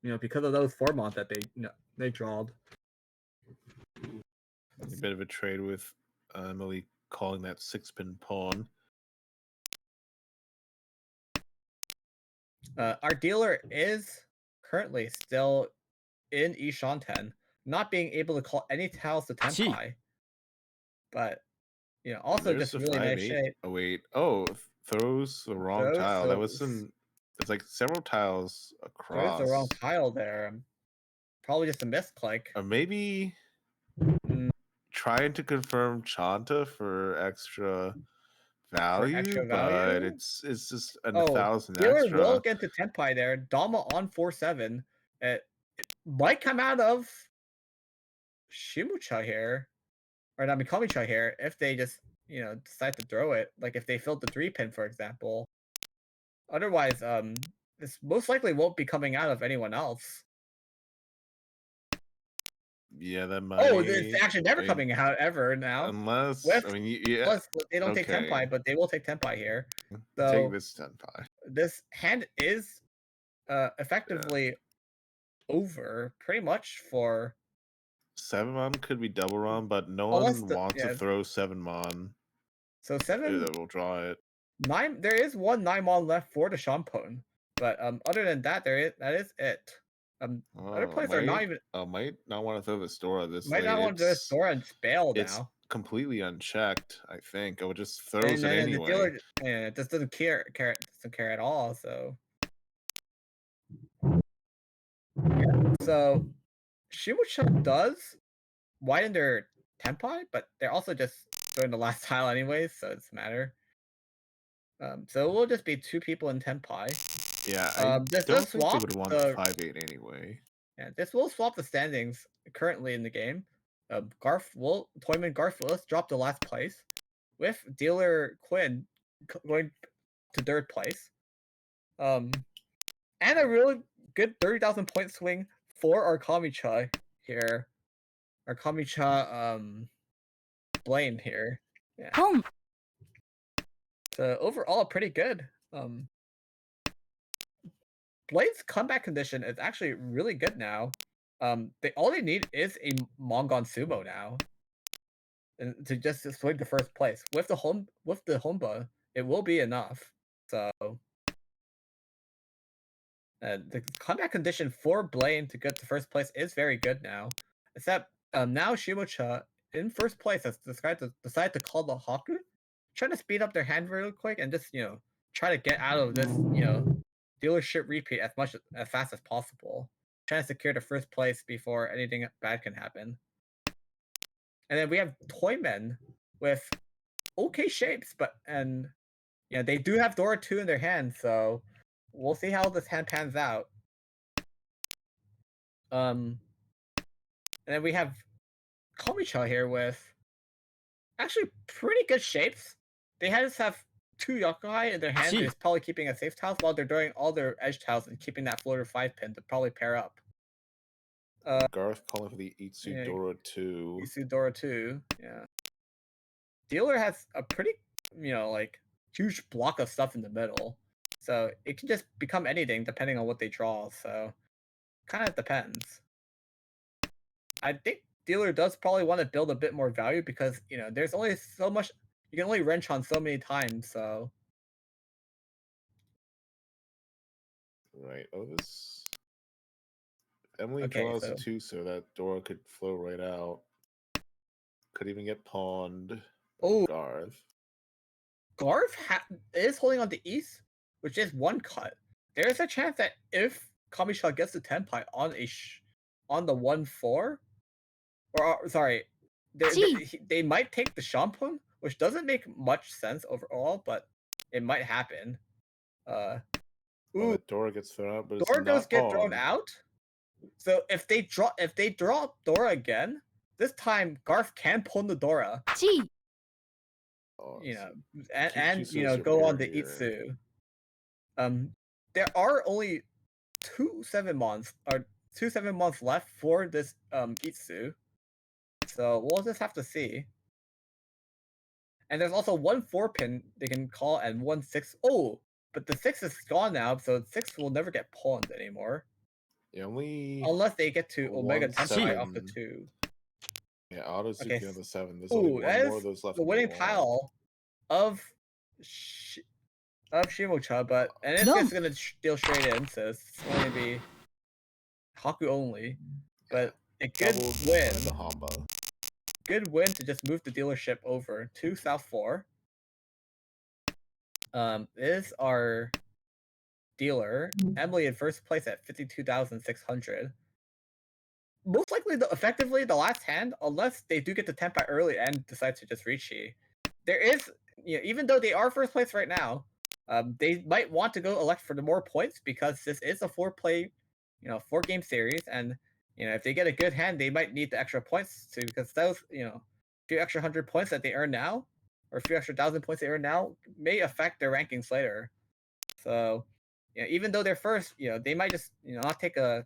Because of those 4-mons that they drawed. A bit of a trade with Emily calling that 6-pin pawn. Our dealer is currently still in Ishanten, not being able to call any tiles to Tenpai. But also There's just the really nice 5-8. shape. Oh wait. Oh, throws the wrong tile. That was some. It's like several tiles across. There's the wrong tile there. Probably just a misclick. Or maybe trying to confirm Chanta for extra value, but it's just a 1,000 dealer extra. will get to Tenpai there. Dama on 4-7. It might come out of Shimucha here, or not Mikamicha here, if they just decide to throw it. Like if they filled the 3-pin, for example. Otherwise, this most likely won't be coming out of anyone else. Yeah, that might. Oh, it's actually never coming out ever now. Unless unless they don't take Tenpai, but they will take Tenpai here. So take this Tenpai. This hand is effectively over pretty much for 7-mon could be double run, but no one wants to throw 7-mon. So 7 that will draw it. 9. There is one 9-mon left for the Shampon, but other than that, that is it. Other players are not even. Might not want to throw the Stora this might late. not want to throw the Stora and bail it's now. Completely unchecked. I think I would just throws it anyway. The dealer, just doesn't care at all. So yeah. So Shimucha does widen their Tenpai, but they're also just throwing the last tile anyways, so it doesn't matter. So it will just be 2 people in Tenpai. Yeah, I this don't does think swap they would want the 5-8 anyway. Yeah, this will swap the standings currently in the game. Toyman Garf will drop to last place, with dealer Quinn going to 3rd place. And a really good 30,000 point swing for our Kamicha here. Our Kamicha Blaine here. Yeah. So overall pretty good. Blaine's comeback condition is actually really good now. All they need is a Mongon Sumo now, and to just swing to 1st place with the Homba, it will be enough. So the comeback condition for Blaine to get to 1st place is very good now. Except now Shimocha in 1st place has decided to call the Haku, trying to speed up their hand really quick and just try to get out of this dealership repeat as fast as possible, trying to secure the 1st place before anything bad can happen. And then we have Toymen with okay shapes, but they do have Dora 2 in their hand, so we'll see how this hand pans out. And then we have Komicha here with actually pretty good shapes. They just have 2 Yokai in their hands. They're probably keeping a safe tiles while they're doing all their edge tiles and keeping that floater 5-pin to probably pair up. Garth calling for the Itsu Dora 2. Itsu Dora 2, yeah. Dealer has a pretty, huge block of stuff in the middle. So it can just become anything depending on what they draw. So kind of depends. I think dealer does probably want to build a bit more value because, there's only so much. You can only wrench on so many times, so. Right. Oh, this. Emily draws a 2, so that Dora could flow right out. Could even get pawned. Oh, Garth. Garth is holding on to East, which is 1 cut. There's a chance that if Kamisha gets the Tenpai on the 1-4, or sorry, they might take the Shampun, which doesn't make much sense overall, but it might happen. Dora gets thrown out, but Dora does get thrown out. So if they draw Dora again, this time Garth can pull the Dora. And go on the Itsu. There are only 2 7-mons left for this Itsu. So we'll just have to see. And there's also 1 4-pin they can call and 1 6. Oh, but the 6 is gone now, so 6 will never get pawned anymore. Unless they get to Omega Tenpai off the 2. Yeah, Autozuki on the 7. There's only one more of those left. The winning tile of of Shimocha, but and it's just gonna deal straight in, so it's going to be Haku only. But a good win. The Hamba. Good win to just move the dealership over to South 4. Is our dealer Emily in first place at 52,600. Most likely, effectively, the last hand, unless they do get the Tenpai early and decide to just Richi. There is, even though they are first place right now, they might want to go elect for the more points because this is a 4-play, 4-game series, and if they get a good hand, they might need the extra points too, because those, a few extra 100 points that they earn now, or a few extra 1,000 points they earn now, may affect their rankings later. So, even though they're first, they might just, not take a.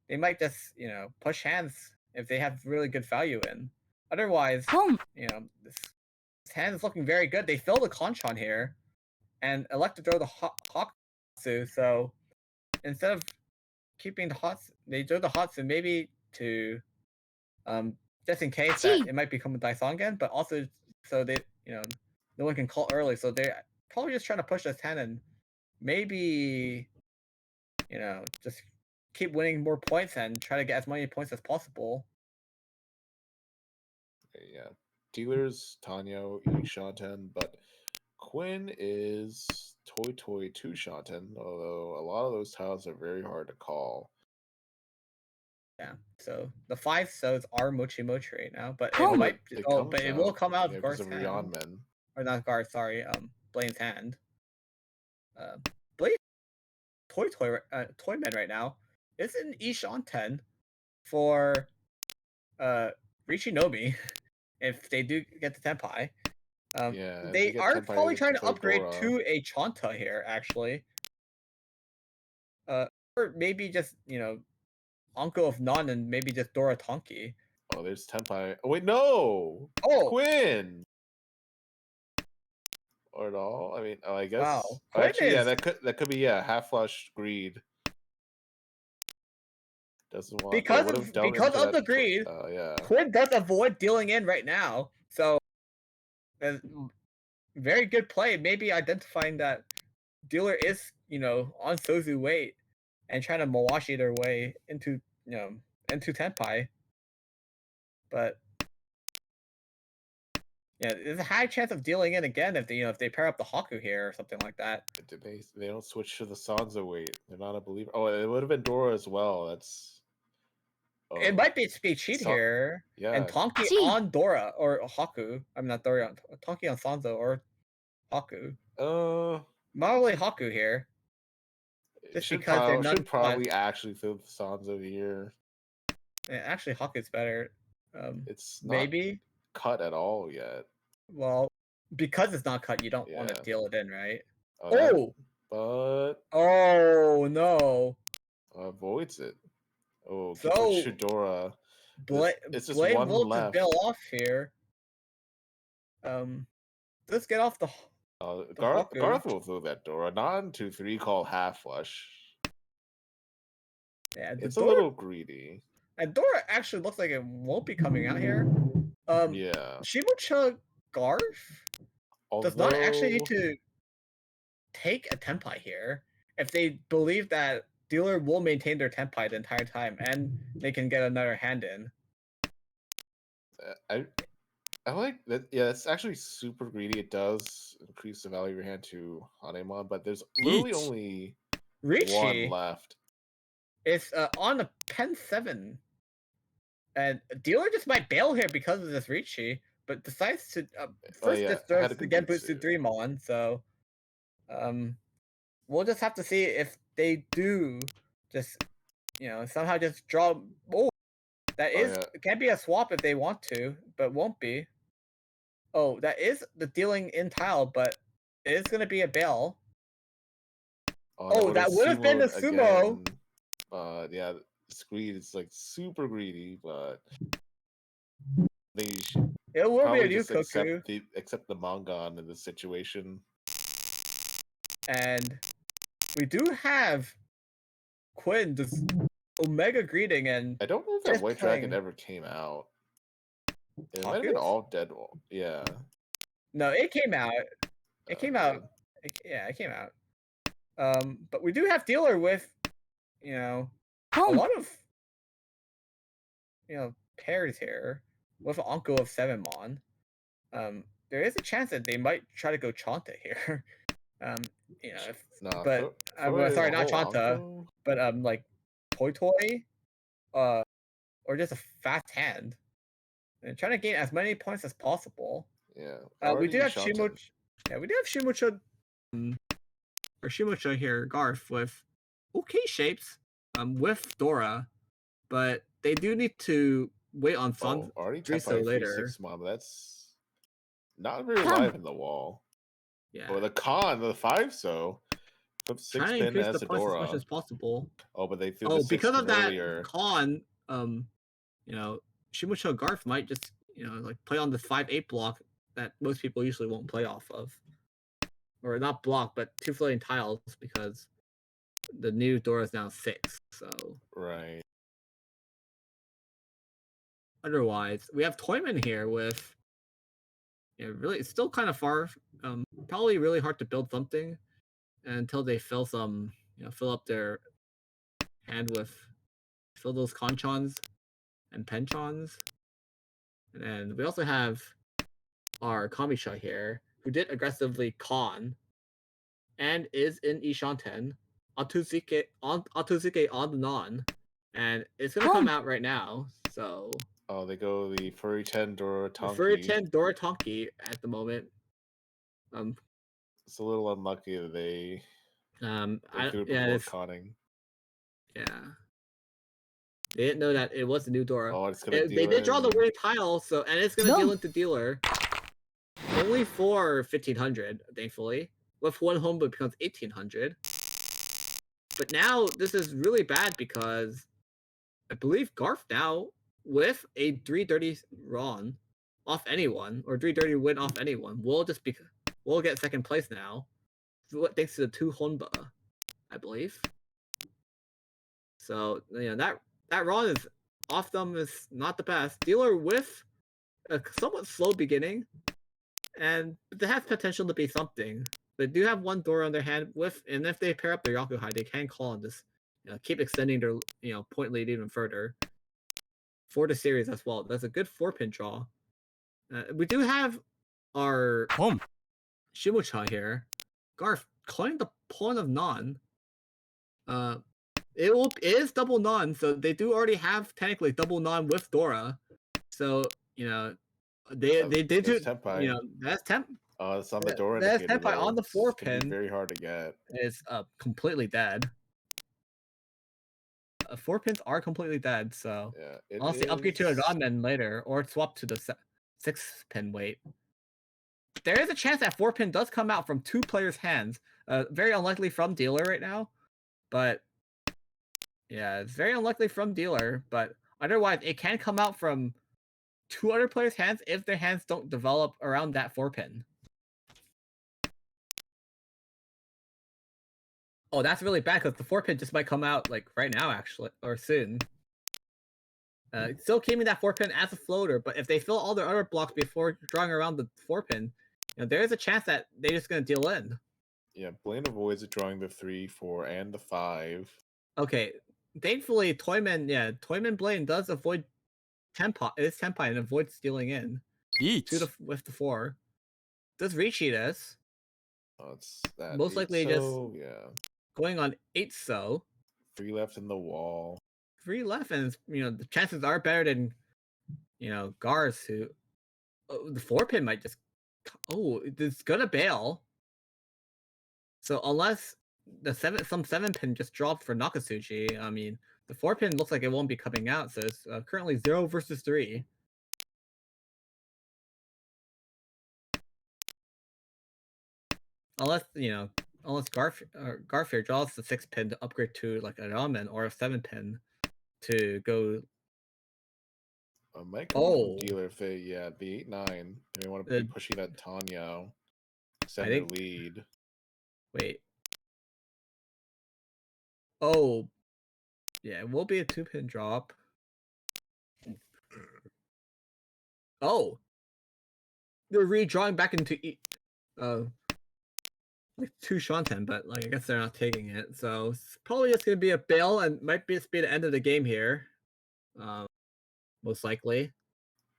They might just, push hands if they have really good value in. Otherwise, this hand is looking very good. They fill the Conchon here and elect to throw the Hatsu. So instead of keeping the Hatsu, they throw the Hatsu maybe to, just in case that it might become a Daisong again, but also so they, no one can call early. So they're probably just trying to push this hand and maybe, just keep winning more points and try to get as many points as possible. Yeah. Dealers, Tanyo, Shanten, but Quinn is Toy 2 Shanten, although a lot of those tiles are very hard to call. Yeah, so the 5 so's are Mochi Mochi right now, but it might. It but it will come out of Garth's of hand. Men. Or not Garth, sorry, Blaine's hand. Blaine Toyman right now is in Ishanten for Richinomi if they do get the Tenpai. They are probably trying to upgrade Dora to a Chanta here, actually. Or maybe just, Anko of Non and maybe just Dora Tonki. Oh, there's Tenpai. Oh, wait, no! Oh! Quinn! Or at all? I mean, I guess. Wow. Actually, yeah, that could be half flush greed. Doesn't want because of the greed. Yeah. Quinn does avoid dealing in right now, so very good play. Maybe identifying that dealer is on Sozu weight and trying to Mawashi their way into into Tenpai, but there's a high chance of dealing in again if they pair up the Haku here or something like that. They don't switch to the Sanzo weight. They're not a believer. Oh, it would have been Dora as well. That's. It might be cheat here. Yeah. And Tonki on Dora or Haku. I'm not Dora. Tonki on Sanzo or Haku. Probably Haku here. Just because they're not. Should probably actually throw the Sanzo here. Yeah, actually, Haku's better. It's not maybe cut at all yet. Well, because it's not cut, you don't want to deal it in, right? But no. Avoids it. Oh, so Shidora. It's just Blade one will left. Bill off here. Let's get off the. Garth will throw that Dora. Non 2-3 call half flush. Yeah, it's a little greedy. And Dora actually looks like it won't be coming out here. Shibucha Garth does not actually need to take a Tenpai here if they believe that dealer will maintain their Tenpai the entire time and they can get another hand in. I like that. Yeah, it's actually super greedy. It does increase the value of your hand to Hanemon, but there's literally only one left. It's on a pen 7. And dealer just might bail here because of this Richi, but decides to first just throws the Genbutsu 3 Mon, so we'll just have to see if they do just somehow just draw. It can be a swap if they want to, but won't be. Oh, that is the dealing in tile, but it is going to be a bail. That would have been the sumo. Yeah, Screed is like super greedy, but it will be a new accept the Mongon in this situation. And we do have Quinn just Omega greeting, and I don't know if that White Dragon ever came out. It might have been all dead. Yeah. No, it came out. It came out Yeah, it came out. But we do have dealer with, a lot of, pairs here with an Onko of 7 Mon. There is a chance that they might try to go Chanta here. Sorry, not Chanta, but like Toy Toy, or just a fast hand, and trying to gain as many points as possible. Yeah, we do have Shimocho. Yeah, we do have Shimocho, or Shimocho here, Garth with okay shapes, with Dora, but they do need to wait on Son Driso later. That's not very live in the wall. Yeah. Or the con, the 5 so. Flip 6 Trying to pin increase as the a points as Dora. much as possible. Oh, but they threw the 6 because of that earlier. con, Shimocho Garth might just, like play on the 5-8 block that most people usually won't play off of. Or not block, but 2 floating tiles, because the new Dora is now 6, so. Right. Otherwise, we have Toyman here with, really, it's still kind of far. Probably really hard to build something until they fill up their hand with, fill those Conchons and Penchons. And then we also have our Kamisha here, who did aggressively con and is in Ishanten, Atuzuke on the non, and it's gonna come out right now. So they go the Furry 10 Dora Tonki. Furry 10 Dora Tonki at the moment. It's a little unlucky that they threw it before conning. Yeah. They didn't know that it was the new Dora. Oh, it's gonna they did draw the weird tile, and it's gonna deal into dealer. Only for 1500, thankfully. With 1 home, it becomes 1800. But now this is really bad because I believe Garth now with a 330 Ron off anyone, or 330 win off anyone, we'll get second place now. Thanks to the 2 Honba, I believe. So that Ron is off them is not the best. Dealer with a somewhat slow beginning, and they have potential to be something. They do have 1 Dora on their hand and if they pair up their Yakuhai, they can call and just keep extending their point lead even further for the series as well. That's a good 4-pin draw. We do have our Shimocha here. Garth calling the pawn of non. It is double non, so they do already have technically double non with Dora. So they did that's temp. It's on the Dora That's indicator. Tenpai on the 4-pin. Very hard to get. It's completely dead. 4 pins are completely dead, so honestly, upgrade to a ramen later, or swap to the 6-pin weight. There is a chance that 4-pin does come out from 2 players' hands. Very unlikely from dealer right now, but yeah, it's very unlikely from dealer. But otherwise, it can come out from 2 other players' hands if their hands don't develop around that 4-pin. Oh, that's really bad because the 4-pin just might come out like right now, actually, or soon. Still keeping that 4-pin as a floater, but if they fill all their other blocks before drawing around the 4-pin, there is a chance that they're just going to deal in. Yeah, Blaine avoids drawing the 3, 4, and the 5. Okay, thankfully, Toyman Blaine does avoid Tenpai and avoids stealing in. With the 4. Does Richi this? Oh, it's that most likely just going on 8 so. 3 left in the wall. 3 left, and the chances are better than Gars, who the 4-pin might just it's gonna bail. So unless some 7-pin just dropped for Nakatsuchi, I mean the 4-pin looks like it won't be coming out. So it's currently 0 versus 3. Unless Garfield draws the 6-pin to upgrade to like a ramen, or a 7-pin to go. Might come from dealer if they the 8-9. They want to be pushing that Tanya, extend their lead. Wait. Oh, yeah, it will be a 2-pin drop. Oh, they're redrawing back into like 2 Shanten, but like I guess they're not taking it. So it's probably just gonna be a bail and might be the end of the game here. Most likely.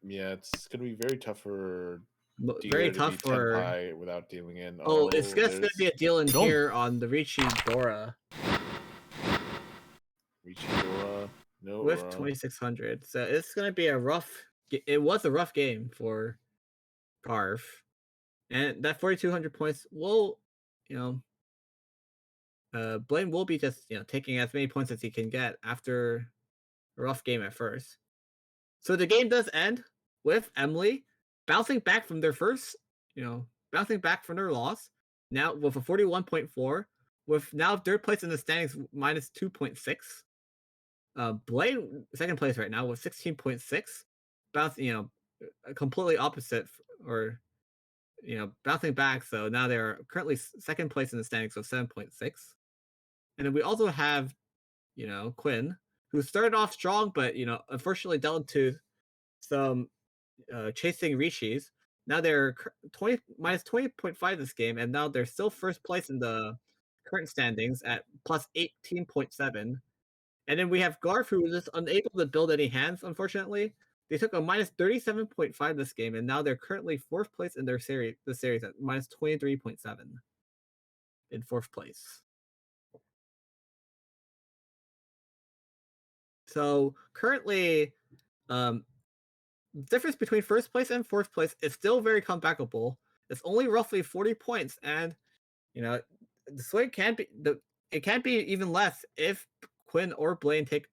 Yeah, it's gonna be very tough for Very dealer to tough be for Tenpai without dealing in. Oh, it's just gonna be a deal in Dom. here on the Ricci Dora Richidora. No with Aura. 2600. So it's gonna be a rough. It was a rough game for Garf, and that 4200 points will, Blaine will be just taking as many points as he can get after a rough game at first. So the game does end with Emily bouncing back from their first, bouncing back from their loss. Now with a 41.4, with now third place in the standings minus 2.6. Blaine second place right now with 16.6, bouncing, completely opposite, or bouncing back. So now they're currently second place in the standings with 7.6. And then we also have, Quinn, who started off strong, but unfortunately dealt into some chasing Rishis. Now they're 20 minus 20.5 this game, and now they're still first place in the current standings at plus 18.7. And then we have Garf, who was just unable to build any hands, unfortunately. They took a minus 37.5 this game, and now they're currently fourth place in the series at minus 23.7 in fourth place. So currently, the difference between first place and fourth place is still very comebackable. It's only roughly 40 points, and the swing can't be it can't be even less if Quinn or Blaine take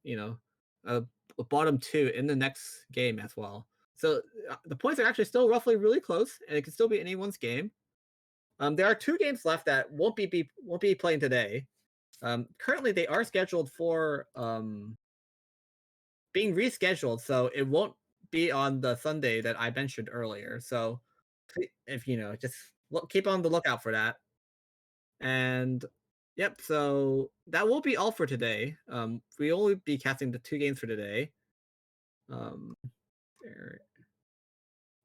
a bottom 2 in the next game as well. So the points are actually still roughly really close, and it can still be anyone's game. There are 2 games left that won't be playing today. Currently, they are scheduled for being rescheduled, so it won't be on the Sunday that I mentioned earlier. So if just keep on the lookout for that. And yep, so that will be all for today. We only be casting the 2 games for today.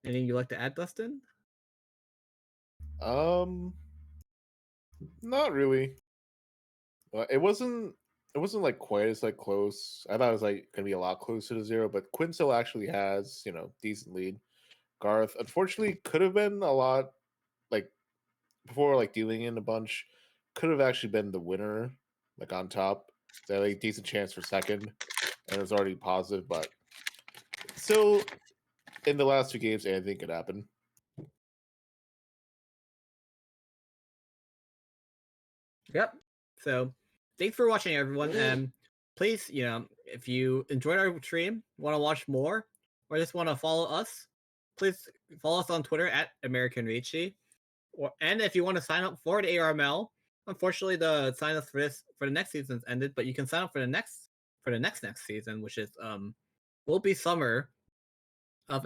Anything you'd like to add, Dustin? Not really. It wasn't like quite as like close. I thought it was like gonna be a lot closer to 0, but Quinn still actually has decent lead. Garth unfortunately could have been a lot like before like dealing in a bunch. Could have actually been the winner, like on top. They had like decent chance for second, and it was already positive, but still in the last 2 games, anything could happen. Yep. So thanks for watching, everyone. And please, if you enjoyed our stream, want to watch more, or just want to follow us, please follow us on Twitter at American Ricci. And if you want to sign up for the ARML, unfortunately the sign up for the next season's ended, but you can sign up for the next season, which is will be summer of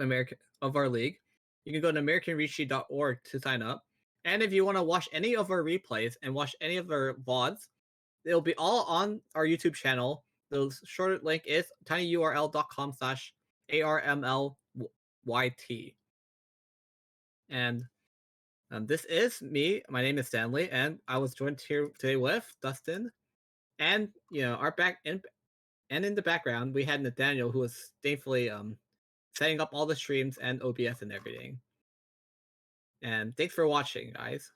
our league. You can go to AmericanRicci.org to sign up. And if you want to watch any of our replays and watch any of our VODs, they'll be all on our YouTube channel. The short link is tinyurl.com/ARMLYT. And this is me. My name is Stanley, and I was joined here today with Dustin. And our in the background, we had Nathaniel, who was thankfully setting up all the streams and OBS and everything. And thanks for watching, guys.